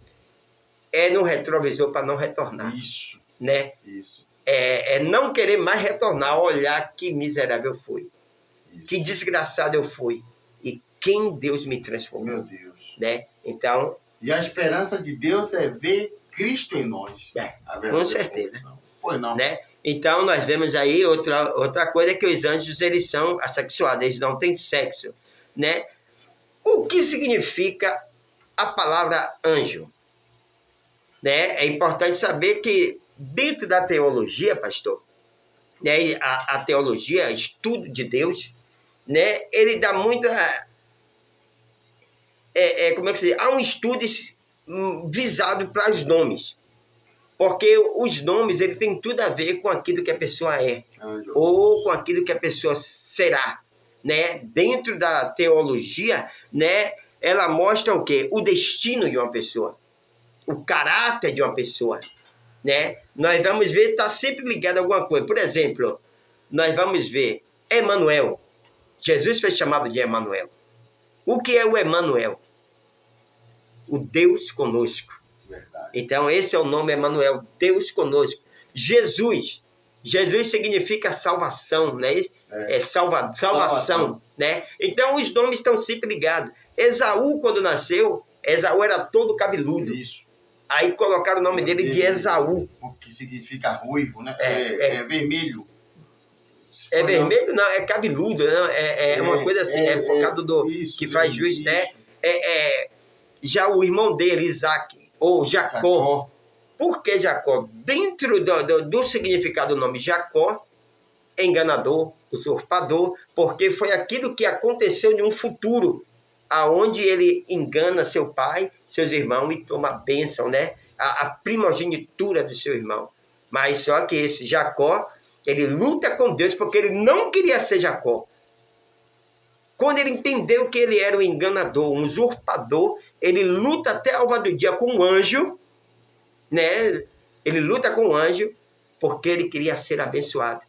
é no retrovisor para não retornar. Isso. Né? Isso. É não querer mais retornar, olhar que miserável eu fui. Isso. Que desgraçado eu fui. E quem Deus me transformou. Meu Deus. Né? Então... E a esperança de Deus é ver Cristo em nós. Com certeza. Pois não. Né? Então, nós vemos aí outra coisa, que os anjos, eles são assexuados, eles não têm sexo. Né? O que significa a palavra anjo? Né? É importante saber que dentro da teologia, pastor, né, a teologia, estudo de Deus, né, ele dá muita... como é que se diz? Há um estudo visado para os nomes. Porque os nomes, ele tem tudo a ver com aquilo que a pessoa é. Ou com aquilo que a pessoa será. Né? Dentro da teologia, né, ela mostra o quê? O destino de uma pessoa. o caráter de uma pessoa, né? Nós vamos ver, está sempre ligado a alguma coisa. Por exemplo, nós vamos ver Emanuel. Jesus foi chamado de Emanuel. O que é o Emanuel? O Deus conosco. Verdade. Então, esse é o nome Emanuel, Deus conosco. Jesus significa salvação, né? Salvação, né? Então, os nomes estão sempre ligados. Esaú, quando nasceu, Esaú era todo cabeludo. Isso. Aí colocaram o nome dele de Esaú. O que significa ruivo, né? É Vermelho. É vermelho? Não, é cabeludo, não? É uma coisa assim, por causa do isso, que faz jus, isso. né? Já o irmão dele, Isaac, ou Jacó. Por que Jacó? Dentro do significado do nome Jacó, enganador, usurpador, porque foi aquilo que aconteceu em um futuro, aonde ele engana seu pai, seus irmãos e toma a bênção, né? A primogenitura do seu irmão. Mas só que esse Jacó, ele luta com Deus porque ele não queria ser Jacó. Quando ele entendeu que ele era um enganador, um usurpador, ele luta até a alva do dia com um anjo, né? Ele luta com um anjo porque ele queria ser abençoado.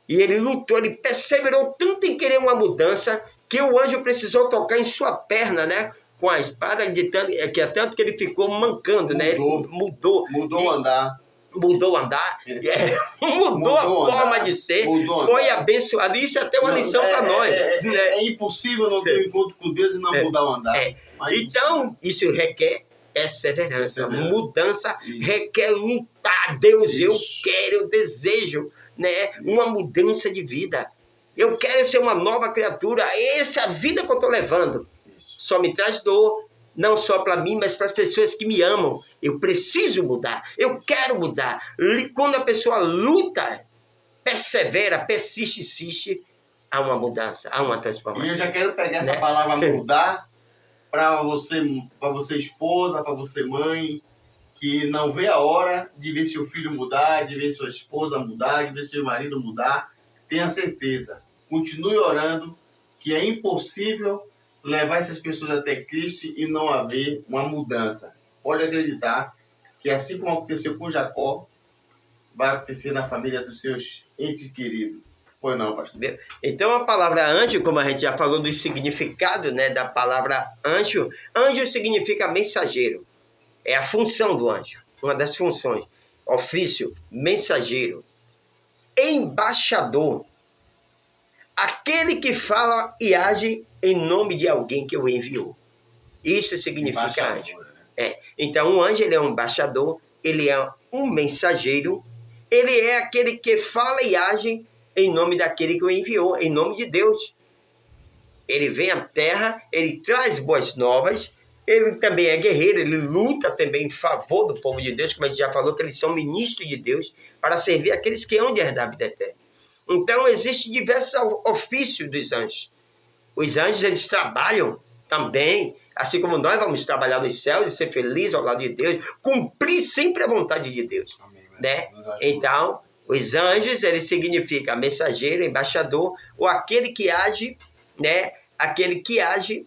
E ele lutou, ele perseverou tanto em querer uma mudança que o anjo precisou tocar em sua perna, né? Com a espada, tanto que ele ficou mancando, né? Mudou o andar. Mudou o andar, mudou a forma de ser, foi abençoado. Isso é até uma lição para nós. É impossível não ter um encontro com Deus e não mudar o andar. Então, isso requer perseverança, mudança, requer lutar. Deus, eu quero, eu desejo, né? Uma mudança de vida. Eu quero ser uma nova criatura. Essa é a vida que eu estou levando. Só me traz dor. Não só para mim, mas para as pessoas que me amam. Eu preciso mudar. Eu quero mudar. Quando a pessoa luta, persevera, persiste, insiste, há uma mudança, há uma transformação. E eu já quero pegar essa palavra mudar para você esposa, para você mãe, que não vê a hora de ver seu filho mudar, de ver sua esposa mudar, de ver seu marido mudar. Tenha certeza. Continue orando, que é impossível levar essas pessoas até Cristo e não haver uma mudança. Pode acreditar que assim como aconteceu com Jacó, vai acontecer na família dos seus entes queridos. Pois não, pastor? Então a palavra anjo, como a gente já falou do significado, né, da palavra anjo, anjo significa mensageiro. É a função do anjo, uma das funções. Ofício, mensageiro. Embaixador. Aquele que fala e age em nome de alguém que o enviou. Isso significa anjo. Então, o anjo ele é um embaixador, ele é um mensageiro, ele é aquele que fala e age em nome daquele que o enviou, em nome de Deus. Ele vem à terra, ele traz boas novas, ele também é guerreiro, ele luta também em favor do povo de Deus, como a gente já falou, que eles são ministros de Deus, para servir aqueles que hão de herdar a vida eterna. Então, existem diversos ofícios dos anjos. Os anjos, eles trabalham também, assim como nós vamos trabalhar nos céus e ser felizes ao lado de Deus, cumprir sempre a vontade de Deus. Amém, né? Então, os anjos, eles significam mensageiro, embaixador, ou aquele que age, né? Aquele que age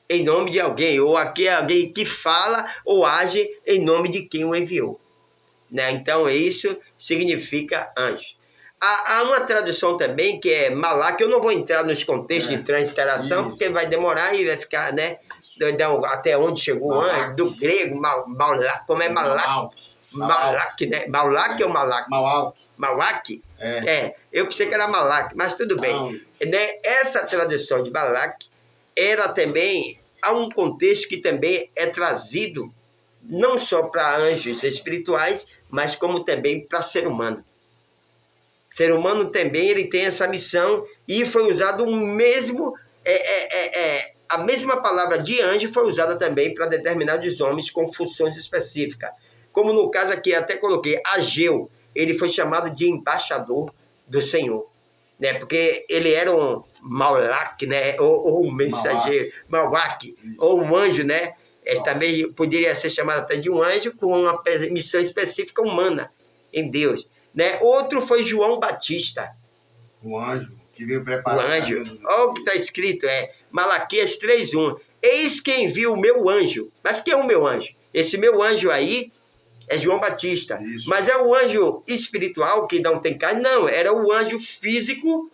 em nome de alguém, ou alguém que fala ou age em nome de quem o enviou. Né? Então, isso significa anjo. Há uma tradução também que é Malak. Eu não vou entrar nos contextos de transliteração, porque vai demorar e vai ficar, né? Até onde chegou o anjo, do grego, Malak, como é Malak? Malak, né? Malak ou Malak? Malak? Eu pensei que era Malak, mas tudo bem. Né? Essa tradução de Malak era também, há um contexto que também é trazido não só para anjos espirituais, mas como também para ser humano. Ser humano também ele tem essa missão e foi usado o mesmo, a mesma palavra de anjo foi usada também para determinados homens com funções específicas. Como no caso aqui, até coloquei, Ageu, ele foi chamado de embaixador do Senhor, né? Porque ele era um Malak, né? Ou um mensageiro, Malak, ou um anjo, né? Também poderia ser chamado até de um anjo com uma missão específica humana em Deus. Né? Outro foi João Batista. O anjo que veio preparar. O anjo. Olha o que está escrito, Malaquias 3:1. Eis quem viu o meu anjo. Mas quem é o meu anjo? Esse meu anjo aí é João Batista. Isso. Mas é o anjo espiritual que não tem carne? Não, era o anjo físico,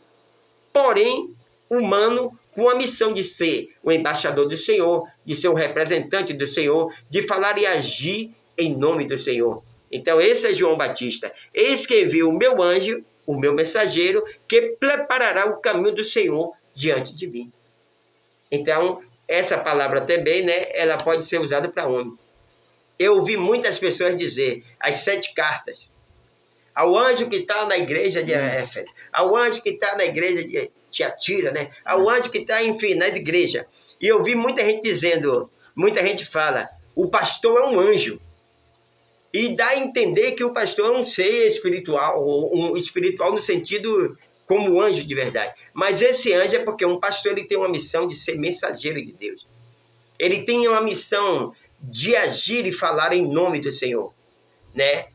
porém humano, com a missão de ser o embaixador do Senhor, de ser o representante do Senhor, de falar e agir em nome do Senhor. Então esse é João Batista. Eis que envia o meu anjo, o meu mensageiro, que preparará o caminho do Senhor diante de mim. Então, essa palavra também, né, ela pode ser usada para homem. Eu ouvi muitas pessoas dizer as 7 cartas. Ao anjo que está na igreja de Éfeso, ao anjo que está na igreja de Tiatira, né? Ao anjo que está, enfim, nas igrejas. E eu vi muita gente dizendo, muita gente fala, o pastor é um anjo. E dá a entender que o pastor é um ser espiritual, um espiritual no sentido como anjo de verdade. Mas esse anjo é porque um pastor ele tem uma missão de ser mensageiro de Deus. Ele tem uma missão de agir e falar em nome do Senhor, né?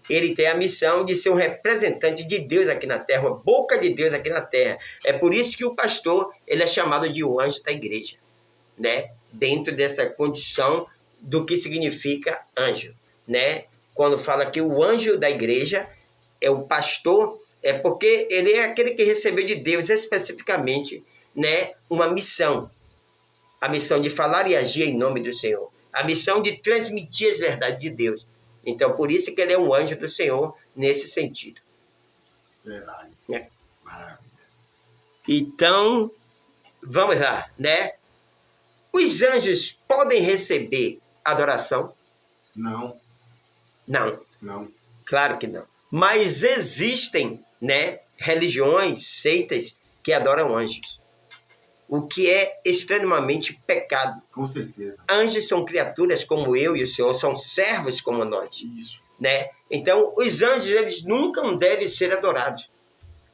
Ele tem a missão de ser um representante de Deus aqui na terra, uma boca de Deus aqui na terra. É por isso que o pastor ele é chamado de o anjo da igreja, né? Dentro dessa condição do que significa anjo, né? Quando fala que o anjo da igreja é o pastor, é porque ele é aquele que recebeu de Deus especificamente, né, uma missão. A missão de falar e agir em nome do Senhor. A missão de transmitir as verdades de Deus. Então, por isso que ele é um anjo do Senhor nesse sentido. Verdade. É. Maravilha. Então, vamos lá, né? Os anjos podem receber adoração? Não. Não. Não. Claro que não. Mas existem, né, religiões, seitas que adoram anjos. O que é extremamente pecado. Com certeza. Anjos são criaturas como eu e o Senhor, são servos como nós. Isso. Né? Então, os anjos eles nunca devem ser adorados.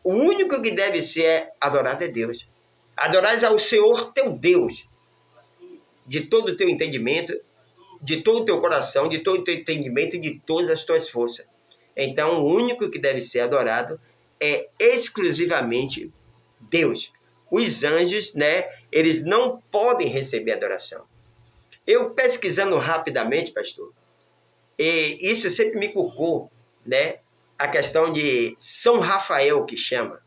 O único que deve ser adorado é Deus. Adorar ao Senhor teu Deus, de todo o teu entendimento, de todo o teu coração, de todo o teu entendimento e de todas as tuas forças. Então, o único que deve ser adorado é exclusivamente Deus. Os anjos, né, eles não podem receber adoração. Eu pesquisando rapidamente, pastor, e isso sempre me cucou, né, a questão de São Rafael, que chama.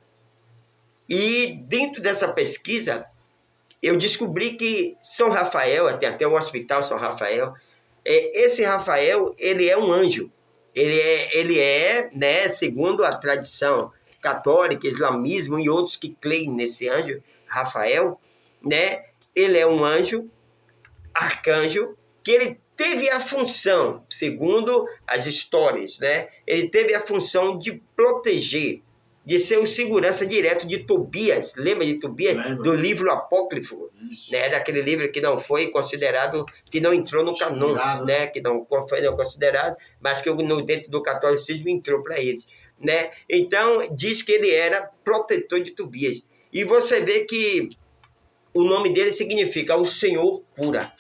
E dentro dessa pesquisa, eu descobri que São Rafael, tem até o Hospital São Rafael, esse Rafael, ele é um anjo. Ele é, né, segundo a tradição católica, islamismo e outros que creem nesse anjo, Rafael, né, ele é um anjo, arcanjo, que ele teve a função, segundo as histórias, né, ele teve a função de proteger, de ser o segurança direto de Tobias. Lembra de Tobias? Lembro. Do livro apócrifo, né? Daquele livro que não foi considerado, que não entrou no canon, né? Que não foi considerado, mas que dentro do catolicismo entrou para eles, né? Então, diz que ele era protetor de Tobias. E você vê que o nome dele significa o Senhor cura.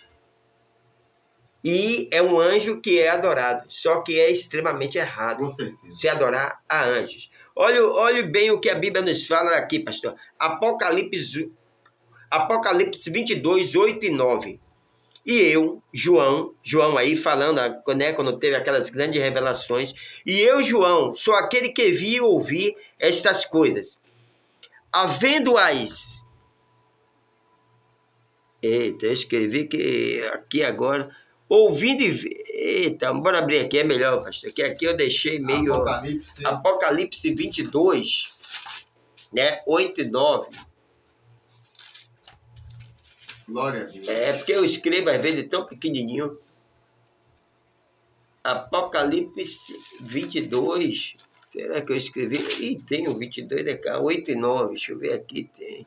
E é um anjo que é adorado, só que é extremamente errado. Com certeza. Se adorar a anjos. Olhe bem o que a Bíblia nos fala aqui, pastor. Apocalipse 22, 8 e 9. E eu, João aí falando, né, quando teve aquelas grandes revelações, e eu, João, sou aquele que vi e ouvi estas coisas. Havendo-as... Eita, eu escrevi que aqui agora... Ouvindo e... Eita, bora abrir aqui, é melhor, pastor. Que aqui eu deixei meio... Apocalipse 22, né? 8 e 9. Glória a Deus. É porque eu escrevo às vezes tão pequenininho. Apocalipse 22. Será que eu escrevi? Ih, tem o 22 de cá. 8 e 9. Deixa eu ver aqui. Tem.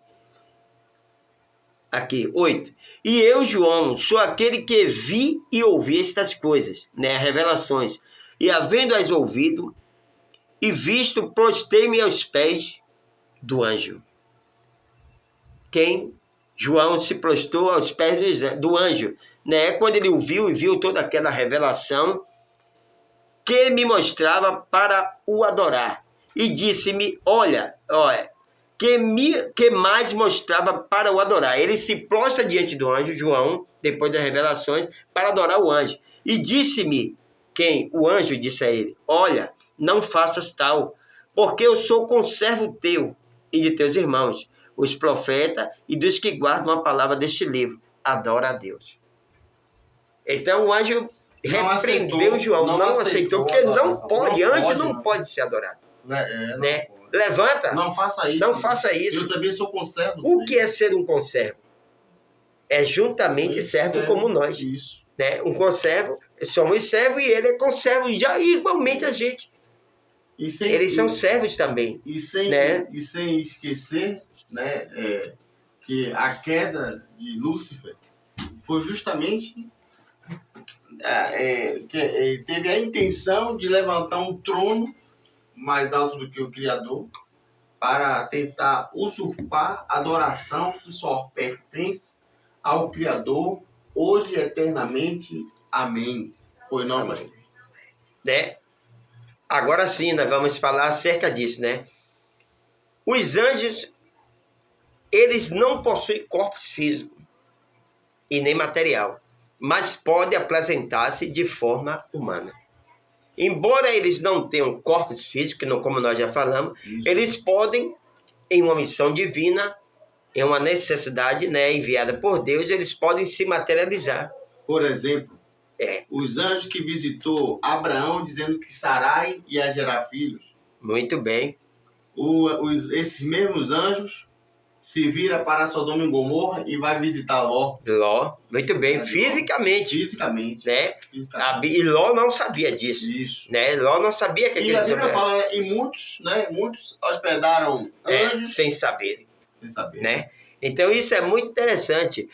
Aqui, 8. E eu, João, sou aquele que vi e ouvi estas coisas, né? Revelações. E havendo-as ouvido e visto, prostei-me aos pés do anjo. Quem? João se prostrou aos pés do anjo, né? Quando ele ouviu e viu toda aquela revelação que me mostrava para o adorar. E disse-me, olha, que mais mostrava para o adorar. Ele se prostra diante do anjo, João, depois das revelações, para adorar o anjo. E disse-me quem? O anjo disse a ele: olha, não faças tal, porque eu sou conservo teu e de teus irmãos, os profetas e dos que guardam a palavra deste livro. Adora a Deus. Então o anjo repreendeu João, não aceitou, porque não pode, anjo não pode ser adorado. Né? Levanta. Não faça isso. Não faça isso. Eu também sou conservo. O que é ser um conservo? É juntamente servo como nós. Isso. Né? Um conservo, somos servos e ele é conservo já igualmente a gente. Eles são servos também. E sem esquecer, né, que a queda de Lúcifer foi justamente que teve a intenção de levantar um trono mais alto do que o Criador para tentar usurpar a adoração que só pertence ao Criador, hoje e eternamente. Amém. Pois não, mãe? Né? Agora sim, nós vamos falar acerca disso, né? Os anjos, eles não possuem corpos físicos e nem material, mas podem apresentar-se de forma humana. Embora eles não tenham corpos físicos, como nós já falamos, eles podem, em uma missão divina, em uma necessidade, né, enviada por Deus, eles podem se materializar. Por exemplo, os anjos que visitou Abraão dizendo que Sarai ia gerar filhos. Muito bem. Esses mesmos anjos se vira para Sodoma e Gomorra e vai visitar Ló. Ló, muito bem, fisicamente. Fisicamente. Né? E Ló não sabia disso. Isso. Né? Ló não sabia que aquele homem... E a Bíblia fala, né? E muitos hospedaram anjos... sem saber. Sem saber. Né? Então isso é muito interessante.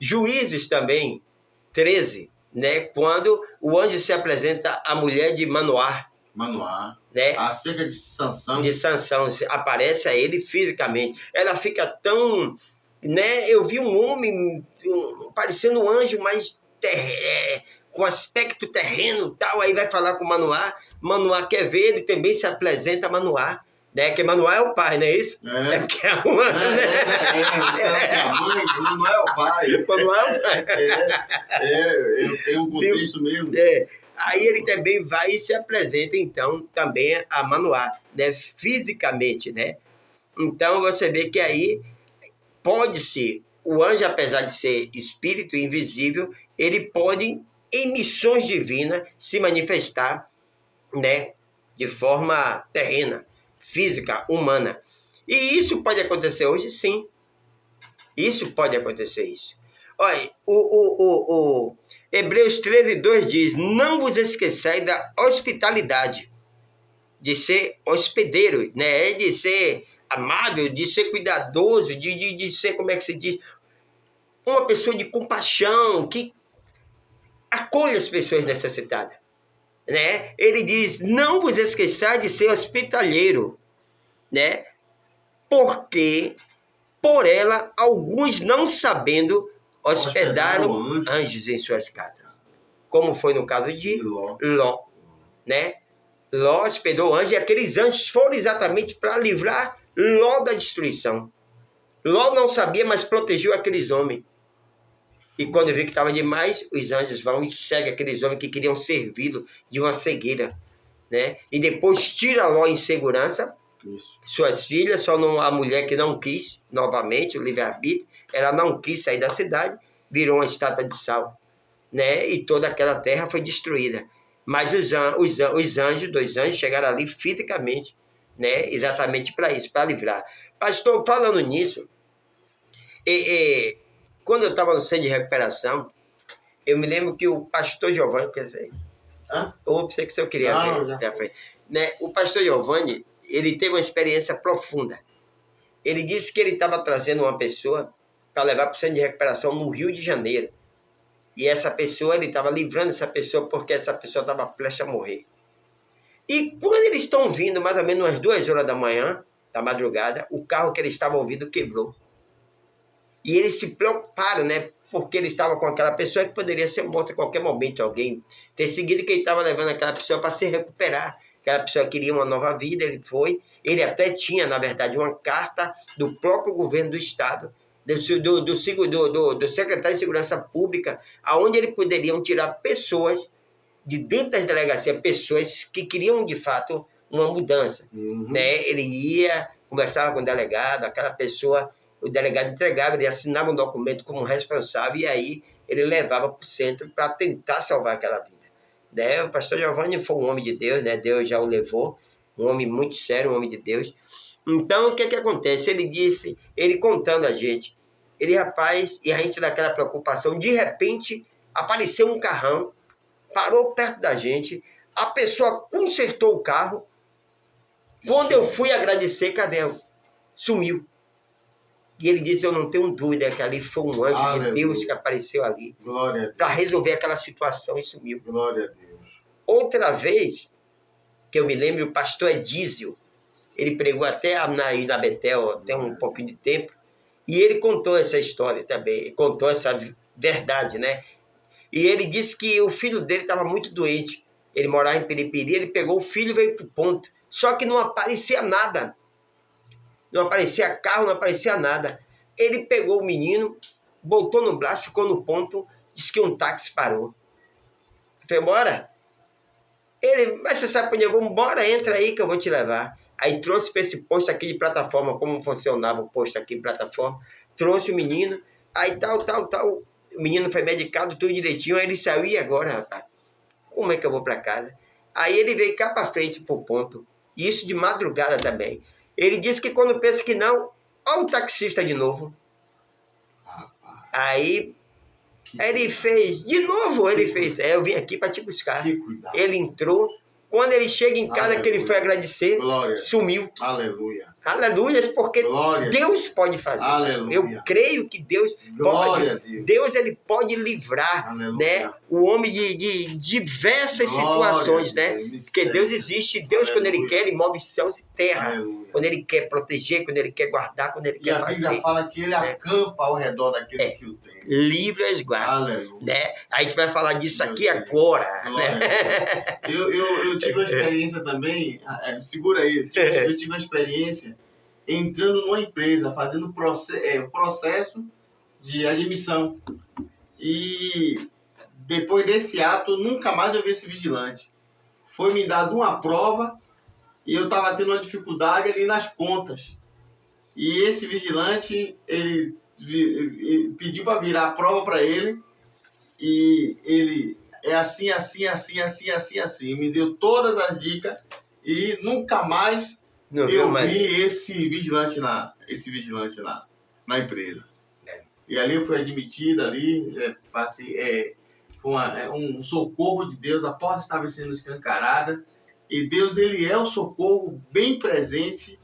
Juízes também, 13, né? Quando o anjo se apresenta à mulher de Manoá. Né? Acerca de Sansão. De Sansão, aparece a ele fisicamente. Ela fica tão... Né? Eu vi um homem parecendo um anjo, mas com aspecto terreno, tal. Aí vai falar com Manoá. Manoá quer ver, ele também se apresenta a Manoá. Né? Que Manoá é o pai, não é isso? É porque é uma... A mãe não é o pai. Manoá é o pai. Tem um contexto mesmo. Aí ele também vai e se apresenta, então, também a Manoá, né? Fisicamente, né? Então, você vê que aí pode ser, o anjo, apesar de ser espírito invisível, ele pode, em missões divinas, se manifestar, né? De forma terrena, física, humana. E isso pode acontecer hoje, sim. Isso pode acontecer, isso. Olha, o Hebreus 13:2 diz: não vos esqueçais da hospitalidade, de ser hospedeiro, né? De ser amável, de ser cuidadoso, de ser, como é que se diz? Uma pessoa de compaixão, que acolhe as pessoas necessitadas. Né? Ele diz: não vos esqueçais de ser hospitaleiro, né? Porque por ela alguns, não sabendo, hospedaram anjos em suas casas. Como foi no caso de Ló. Né? Ló hospedou anjos, e aqueles anjos foram exatamente para livrar Ló da destruição. Ló não sabia, mas protegeu aqueles homens. E quando viu que estava demais, os anjos vão e seguem aqueles homens que queriam servi-lo de uma cegueira. Né? E depois tira Ló em segurança. Isso. Suas filhas, só não, a mulher que não quis, novamente, o livre-arbítrio, ela não quis sair da cidade, virou uma estátua de sal, né? E toda aquela terra foi destruída. Mas os anjos, 2 anjos, chegaram ali fisicamente, né? Exatamente para isso, para livrar. Pastor, falando nisso, quando eu estava no centro de recuperação, eu me lembro que o pastor Giovanni, quer dizer, eu pensei que eu queria ver, né? O pastor Giovanni, ele teve uma experiência profunda. Ele disse que ele estava trazendo uma pessoa para levar para o centro de recuperação no Rio de Janeiro. E essa pessoa, ele estava livrando essa pessoa porque essa pessoa estava prestes a morrer. E quando eles estão vindo, mais ou menos umas 2 horas da manhã, da madrugada, o carro que eles estavam ouvindo quebrou. E eles se preocuparam, né? Porque ele estava com aquela pessoa que poderia ser morta a qualquer momento, alguém ter seguido, que ele estava levando aquela pessoa para se recuperar. Aquela pessoa queria uma nova vida, ele foi. Ele até tinha, na verdade, uma carta do próprio governo do estado, do secretário de Segurança Pública, aonde eles poderiam tirar pessoas de dentro das delegacias, pessoas que queriam, de fato, uma mudança. Né? Ele ia, conversava com o delegado, aquela pessoa, o delegado entregava, ele assinava um documento como responsável, e aí ele levava para o centro para tentar salvar aquela vida. Né? O pastor Giovanni foi um homem de Deus, né? Deus já o levou, um homem muito sério, um homem de Deus. Então, o que acontece? Ele disse, ele contando a gente, ele, rapaz, e a gente naquela preocupação, de repente, apareceu um carrão, parou perto da gente, a pessoa consertou o carro. Quando eu fui agradecer, cadê? Sumiu. E ele disse, eu não tenho dúvida que ali foi um anjo de Deus que apareceu ali para resolver aquela situação e sumiu. Glória a Deus. Outra vez, que eu me lembro, o pastor Edísio, ele pregou até na Betel, até um pouquinho de tempo, e ele contou essa história também, ele contou essa verdade, né? E ele disse que o filho dele estava muito doente, ele morava em Periperi, ele pegou o filho e veio para o ponto, só que não aparecia nada, não aparecia carro, não aparecia nada. Ele pegou o menino, botou no braço, ficou no ponto, disse que um táxi parou. Falei, bora. Ele, mas você sabe para onde eu vou? Bora, entra aí que eu vou te levar. Aí trouxe para esse posto aqui de plataforma, como funcionava o posto aqui de plataforma, trouxe o menino, aí tal. O menino foi medicado, tudo direitinho, aí ele saiu, e agora, rapaz? Como é que eu vou para casa? Aí ele veio cá para frente pro ponto, e isso de madrugada também. Ele disse que quando pensa que não, olha o taxista de novo. Aí ele fez, de novo ele fez, eu vim aqui para te buscar. Ele entrou, quando ele chega em casa, que ele foi agradecer, sumiu. Aleluia. Aleluia, porque Deus pode fazer. Eu creio que Deus pode. Deus ele pode livrar, né, o homem de diversas situações, né? Porque Deus existe. Deus, quando ele quer, ele move céus e terra. Quando ele quer proteger, quando ele quer guardar, quando ele quer fazer. E a Bíblia fala que ele acampa ao redor daqueles que o têm. Livre as guardas. Né? A gente vai falar disso aqui agora. Né? Eu tive uma experiência também, segura aí, eu tive uma experiência entrando numa empresa, fazendo processo de admissão. E depois desse ato, nunca mais eu vi esse vigilante. Foi me dado uma prova e eu estava tendo uma dificuldade ali nas contas. E esse vigilante, ele pediu para virar a prova para ele, e ele é assim. Me deu todas as dicas e nunca mais eu vi esse vigilante na empresa. E ali eu fui admitido, foi um socorro de Deus, a porta estava sendo escancarada, e Deus, ele é o socorro bem presente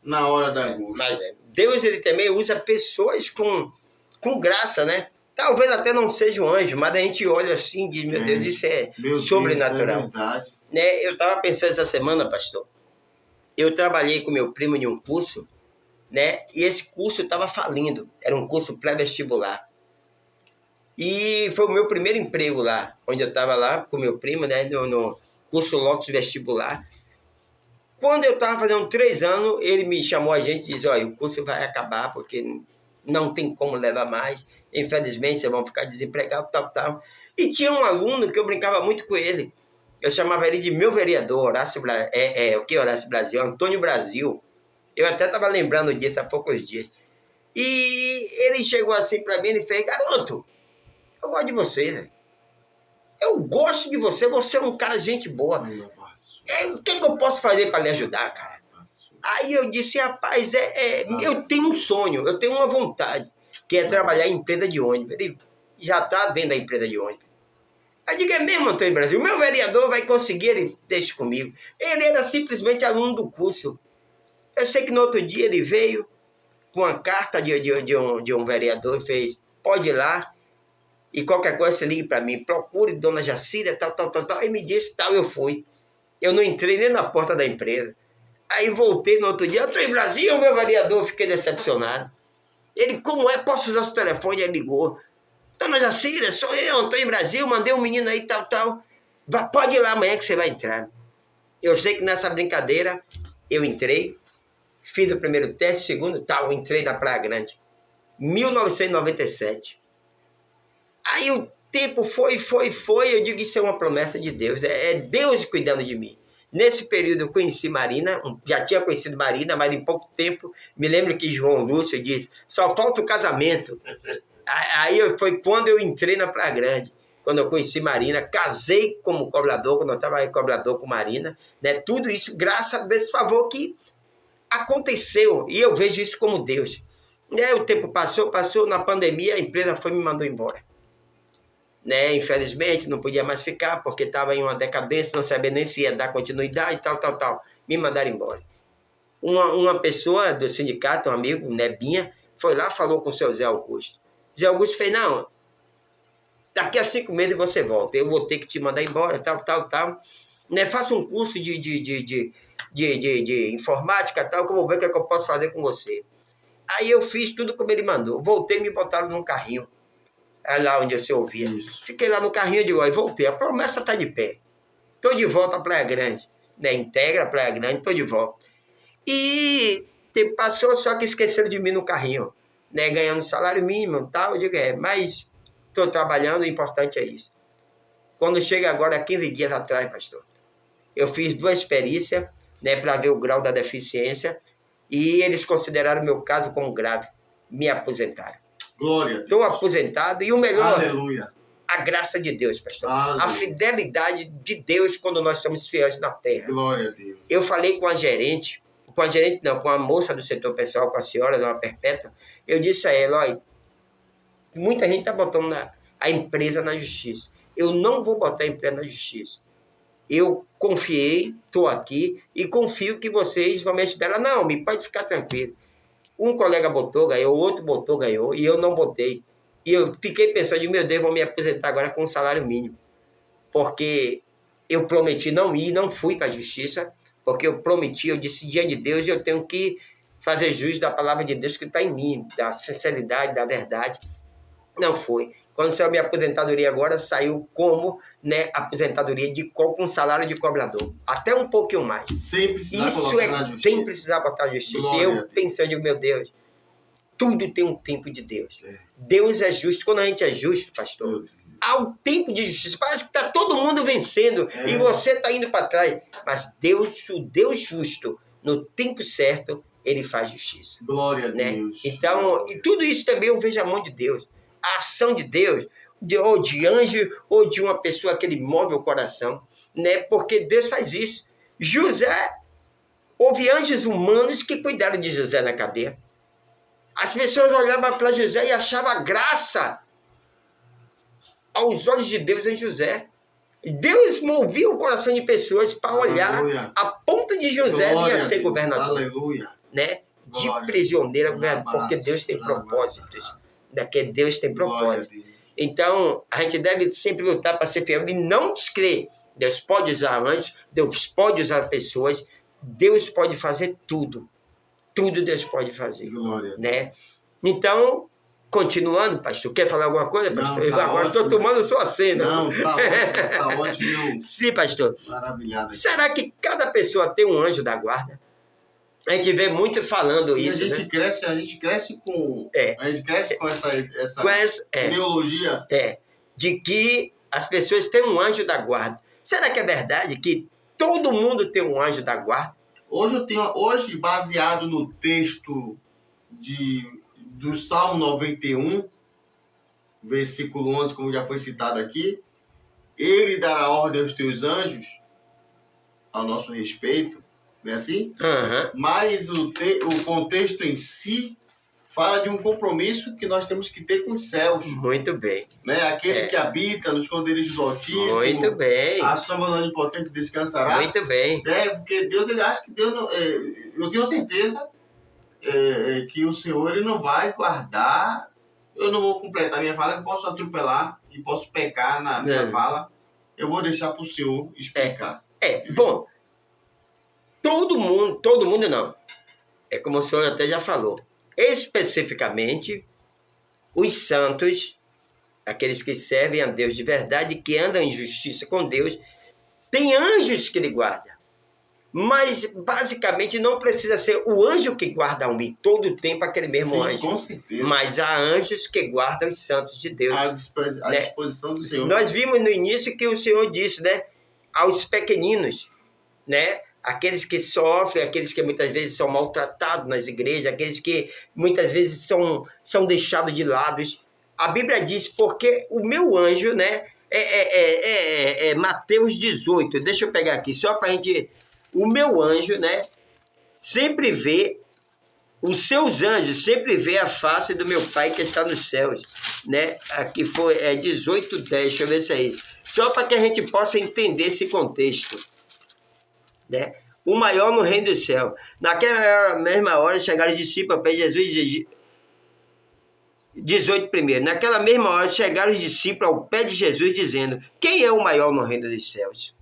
na hora da angústia. Mas Deus, ele também usa pessoas com graça, né? Talvez até não seja um anjo, mas a gente olha assim e diz, meu Deus, isso é sobrenatural. Deus, é verdade. Né? Eu estava pensando essa semana, pastor, eu trabalhei com meu primo em um curso, né? E esse curso estava falindo, era um curso pré-vestibular. E foi o meu primeiro emprego lá, onde eu estava lá com meu primo, né? No curso Lotus Vestibular. Quando eu estava fazendo 3 anos, ele me chamou a gente e disse, olha, o curso vai acabar porque não tem como levar mais. Infelizmente, vocês vão ficar desempregados, tal. E tinha um aluno que eu brincava muito com ele. Eu chamava ele de meu vereador, Horácio Brasil, Antônio Brasil. Eu até estava lembrando disso há poucos dias. E ele chegou assim para mim e fez, garoto, eu gosto de você, velho. Eu gosto de você, você é um cara de gente boa. O que eu posso fazer para lhe ajudar, cara? Aí eu disse, rapaz, eu tenho um sonho, eu tenho uma vontade, que é trabalhar em empresa de ônibus. Ele já está dentro da empresa de ônibus. Aí eu digo, é mesmo, Antônio Brasil? O meu vereador vai conseguir, ele deixa comigo. Ele era simplesmente aluno do curso. Eu sei que no outro dia ele veio com a carta de um vereador e fez, pode ir lá, e qualquer coisa você ligue para mim, procure Dona Jacira, tal. E me disse, tal, eu fui. Eu não entrei nem na porta da empresa. Aí voltei no outro dia, Antônio Brasil, meu vereador, fiquei decepcionado. Ele, como é? Posso usar seu telefone? Ele ligou. Dona Jacira, sou eu, Antônio Brasil, mandei um menino aí, tal. Pode ir lá amanhã que você vai entrar. Eu sei que nessa brincadeira, eu entrei, fiz o primeiro teste, o segundo, entrei na Praia Grande. 1997. Aí o tempo foi, eu digo, isso é uma promessa de Deus, é Deus cuidando de mim. Nesse período eu conheci Marina, já tinha conhecido Marina, mas em pouco tempo, me lembro que João Lúcio disse, só falta o casamento. Aí foi quando eu entrei na Praia Grande, quando eu conheci Marina, casei como cobrador, quando eu estava cobrador com Marina, né? Tudo isso graças a desse favor que aconteceu, e eu vejo isso como Deus. E aí o tempo passou, na pandemia a empresa me mandou embora. Né? Infelizmente não podia mais ficar, porque estava em uma decadência, não sabia nem se ia dar continuidade, tal. Me mandaram embora. Uma pessoa do sindicato, um amigo, Nebinha, foi lá, falou com o seu Zé Augusto. Zé Augusto fez, não, daqui a 5 meses você volta, eu vou ter que te mandar embora, tal. Né? Faça um curso de informática, tal, que eu vou ver o que é que eu posso fazer com você. Aí eu fiz tudo como ele mandou. Voltei e me botaram num carrinho. É lá onde você ouvia. Isso. Fiquei lá no carrinho de óleo e voltei. A promessa está de pé. Estou de volta à Praia Grande. Né? Integra a Praia Grande, estou de volta. E tempo passou, só que esqueceram de mim no carrinho. Né? Ganhando salário mínimo e tal. Eu digo, mas estou trabalhando, o importante é isso. Quando chega agora, 15 dias atrás, pastor, eu fiz 2 perícias, né, para ver o grau da deficiência, e eles consideraram o meu caso como grave. Me aposentaram. Glória. Estou aposentado, e o melhor, aleluia, a graça de Deus, pastor. Aleluia. A fidelidade de Deus quando nós somos fiéis na terra. Glória a Deus. Eu falei com a moça do setor pessoal, com a senhora, dona Perpétua, eu disse a ela, olha, muita gente está botando a empresa na justiça. Eu não vou botar a empresa na justiça. Eu confiei, estou aqui, e confio que vocês vão me ajudar. Ela, não, me pode ficar tranquilo. Um colega botou, ganhou, outro botou, ganhou, e eu não botei. E eu fiquei pensando, meu Deus, vou me aposentar agora com um salário mínimo. Porque eu prometi não ir, não fui para a justiça, porque eu prometi, eu disse diante de Deus, eu tenho que fazer jus da palavra de Deus que está em mim, da sinceridade, da verdade. Não foi. Quando saiu minha aposentadoria agora, saiu como, né, aposentadoria com salário de cobrador. Até um pouquinho mais. Sem precisar sem precisar botar na justiça. Glória. E eu pensando, meu Deus, tudo tem um tempo de Deus. Deus é justo. Quando a gente é justo, pastor, há um tempo de justiça. Parece que está todo mundo vencendo e você está indo para trás. Mas Deus, o Deus justo, no tempo certo, ele faz justiça. Glória a né? Deus. Então, e tudo isso também eu vejo a mão de Deus. A ação de Deus, ou de anjo, ou de uma pessoa que ele move o coração, né? Porque Deus faz isso. José, houve anjos humanos que cuidaram de José na cadeia. As pessoas olhavam para José e achavam graça aos olhos de Deus em José. Deus movia o coração de pessoas para olhar a ponta de José ia ser governador. Aleluia. Né? De prisioneiro a governador, porque Deus tem propósitos. Porque Deus tem propósito. Então, a gente deve sempre lutar para ser fiel e não descrer. Deus pode usar anjos, Deus pode usar pessoas, Deus pode fazer tudo. Tudo Deus pode fazer. Glória. Né? Então, continuando, pastor, quer falar alguma coisa, pastor? Não, tá agora estou tomando sua cena. Não, tá ótimo. Sim, pastor. Maravilhado. Será que cada pessoa tem um anjo da guarda? A gente vê muito falando e isso, a gente cresce com essa ideologia de que as pessoas têm um anjo da guarda. Será que é verdade que todo mundo tem um anjo da guarda? Hoje baseado no texto do Salmo 91, versículo 11, como já foi citado aqui, ele dará ordem aos teus anjos ao nosso respeito. Não é assim? Uhum. Mas o contexto em si fala de um compromisso que nós temos que ter com os céus. Muito bem. Né? Aquele que habita nos esconderijos do Altíssimo. Muito bem. A sombra do Onipotente descansará. Muito bem. Porque Deus, ele acha que Deus não... eu tenho certeza que o Senhor ele não vai guardar... Eu não vou completar minha fala, eu posso atropelar e posso pecar na minha fala. Eu vou deixar para o Senhor explicar. Bom... Todo mundo não. É como o senhor até já falou. Especificamente, os santos, aqueles que servem a Deus de verdade, que andam em justiça com Deus, tem anjos que ele guarda. Mas, basicamente, não precisa ser o anjo que guarda a alma, todo o tempo aquele mesmo Sim, anjo. com certeza. Mas há anjos que guardam os santos de Deus. À né? disposição do Senhor. Nós vimos no início que o Senhor disse, né? Aos pequeninos, né? Aqueles que sofrem, aqueles que muitas vezes são maltratados nas igrejas, aqueles que muitas vezes são deixados de lado. A Bíblia diz, porque o meu anjo, né? Mateus 18, deixa eu pegar aqui, só para a gente... O meu anjo, né? Sempre vê, os seus anjos sempre vê a face do meu Pai que está nos céus, né? Aqui foi 18:10, deixa eu ver se é isso. Só para que a gente possa entender esse contexto, né? O maior no reino do céu. Naquela mesma hora chegaram os discípulos ao pé de Jesus, 18 primeiro. Naquela mesma hora chegaram os discípulos ao pé de Jesus dizendo: quem é o maior no reino dos céus?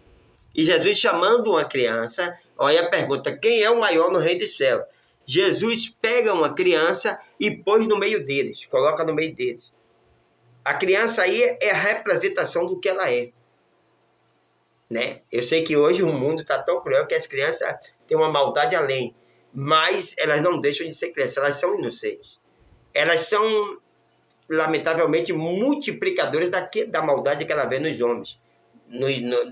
E Jesus chamando uma criança, olha a pergunta, quem é o maior no reino dos céus? Jesus pega uma criança e pôs no meio deles, coloca no meio deles. A criança aí é a representação do que ela é. Né? Eu sei que hoje o mundo está tão cruel que as crianças têm uma maldade além, mas elas não deixam de ser crianças, elas são inocentes. Elas são, lamentavelmente, multiplicadoras da maldade que ela vê nos homens,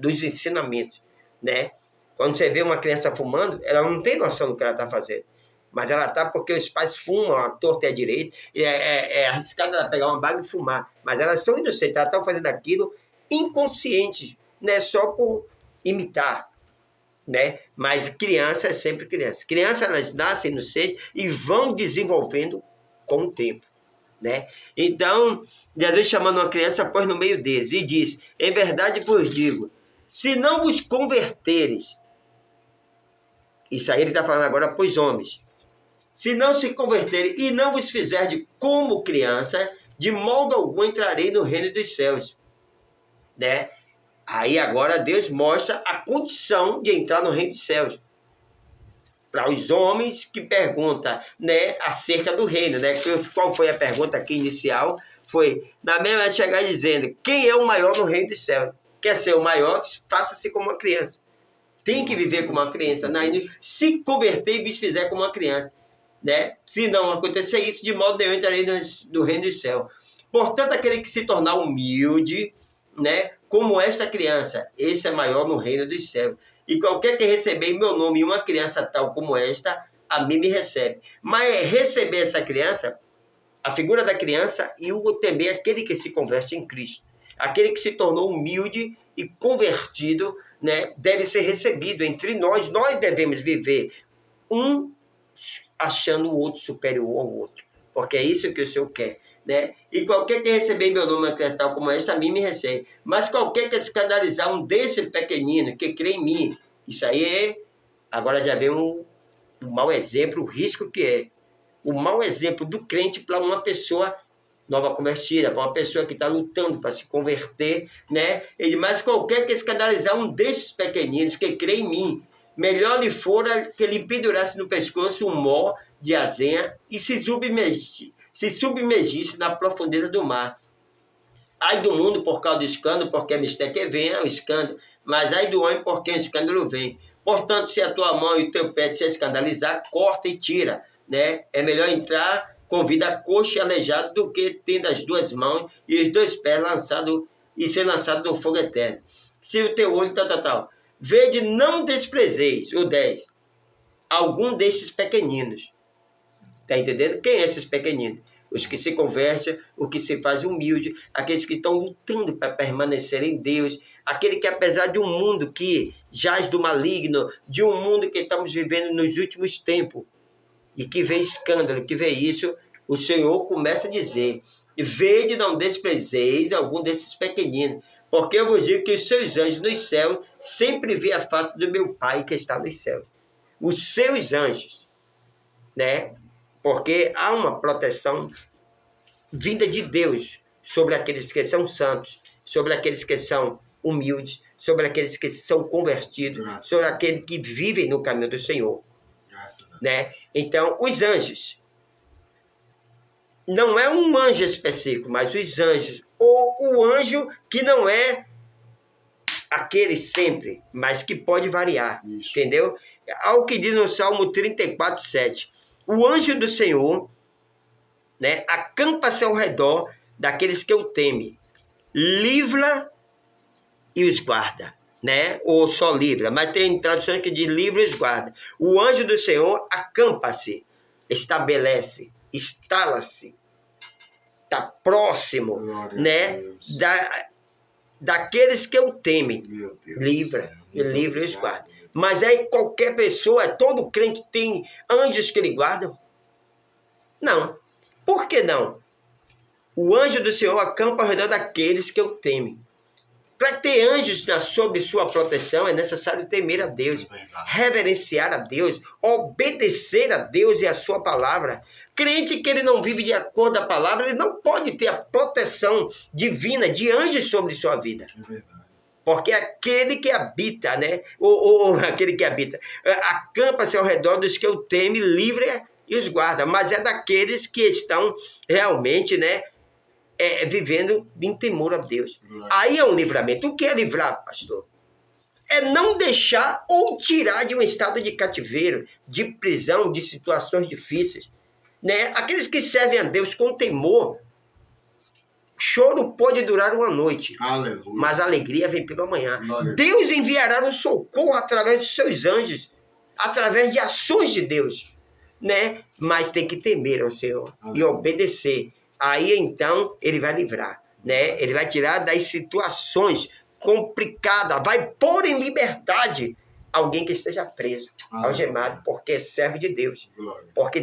dos ensinamentos. Né? Quando você vê uma criança fumando, ela não tem noção do que ela está fazendo. Mas ela está porque os pais fumam à torta e à direita, e é arriscado ela pegar uma baga e fumar. Mas elas são inocentes, elas estão fazendo aquilo inconsciente, né? Só por imitar. Né? Mas criança é sempre criança. Crianças, elas nascem inocentes e vão desenvolvendo com o tempo. Né? Então, Jesus chamando uma criança, pôs no meio deles e diz: em verdade vos digo, se não vos converteres, isso aí ele está falando agora para os homens, se não se converterem e não vos fizerdes como criança, de modo algum entrarei no reino dos céus. Né? Aí agora Deus mostra a condição de entrar no reino dos céus. Para os homens que perguntam, né, acerca do reino. Né? Qual foi a pergunta aqui inicial? Foi, na mesma chegar dizendo, quem é o maior no reino dos céus? Quer ser o maior, faça-se como uma criança. Tem que viver como uma criança. Se converter e vos fizer como uma criança. Né? Se não acontecer isso, de modo nenhum entrarei no reino do céu. Portanto, aquele que se tornar humilde, né, como esta criança, esse é maior no reino dos céus. E qualquer que receber em meu nome uma criança tal como esta, a mim me recebe. Mas receber essa criança, a figura da criança e também aquele que se converte em Cristo. Aquele que se tornou humilde e convertido, né, deve ser recebido entre nós. Nós devemos viver um achando o outro superior ao outro, porque é isso que o Senhor quer, né? E qualquer que receber meu nome tal como esta, a mim me recebe. Mas qualquer que escandalizar um desses pequeninos que crê em mim, isso aí agora já vem um mau exemplo, o risco que é. O mau exemplo do crente para uma pessoa nova convertida, para uma pessoa que está lutando para se converter, né? Mas qualquer que escandalizar um desses pequeninos que crê em mim, melhor lhe fora que ele pendurasse no pescoço um mó de azenha e se submergisse na profundeza do mar. Ai do mundo por causa do escândalo, porque a mistério que vem é o escândalo, mas ai do homem porque o escândalo vem. Portanto, se a tua mão e o teu pé se escandalizar, corta e tira. Né? É melhor entrar com vida coxa e aleijado do que tendo as duas mãos e os dois pés lançados e ser lançado no fogo eterno. Se o teu olho, vede, não desprezeis, o 10, algum destes pequeninos. Está entendendo? Quem é esses pequeninos? Os que se convertem, os que se fazem humilde, aqueles que estão lutando para permanecer em Deus, aquele que apesar de um mundo que jaz do maligno, de um mundo que estamos vivendo nos últimos tempos, e que vê escândalo, que vê isso, o Senhor começa a dizer, vede, não desprezeis algum desses pequeninos, porque eu vos digo que os seus anjos nos céus sempre vê a face do meu Pai que está nos céus. Os seus anjos, né? Porque há uma proteção vinda de Deus sobre aqueles que são santos, sobre aqueles que são humildes, sobre aqueles que são convertidos, sobre aqueles que vivem no caminho do Senhor. Né? Então, os anjos, não é um anjo específico, mas os anjos, ou o anjo que não é aquele sempre, mas que pode variar, Isso. entendeu? Ao que diz no Salmo 34:7, o anjo do Senhor, né, acampa-se ao redor daqueles que o temem, livra e os guarda, né? Ou só livra, mas tem traduções que diz livra e os guarda. O anjo do Senhor acampa-se, estabelece, instala-se, está próximo, Glória né? a Deus. Daqueles que o temem, Meu Deus livra, do céu. e livra e os Obrigado. guarda. Mas aí qualquer pessoa, todo crente tem anjos que lhe guardam? Não. Por que não? O anjo do Senhor acampa ao redor daqueles que o temem. Para ter anjos sob sua proteção, é necessário temer a Deus, reverenciar a Deus, obedecer a Deus e a sua palavra. Crente que ele não vive de acordo com a palavra, ele não pode ter a proteção divina de anjos sobre sua vida. É verdade. Porque aquele que habita, né? Ou aquele que habita, acampa-se ao redor dos que o temem, livra e os guarda. Mas é daqueles que estão realmente, né? Vivendo em temor a Deus. Aí é um livramento. O que é livrar, pastor? É não deixar ou tirar de um estado de cativeiro, de prisão, de situações difíceis. Né? Aqueles que servem a Deus com temor, choro pode durar uma noite, Aleluia. mas a alegria vem pela manhã. Glória. Deus enviará um socorro através dos seus anjos, através de ações de Deus, né? Mas tem que temer ao Senhor e obedecer. Aí então ele vai livrar, né? Ele vai tirar das situações complicadas, vai pôr em liberdade alguém que esteja preso, algemado, porque serve de Deus. Glória. Porque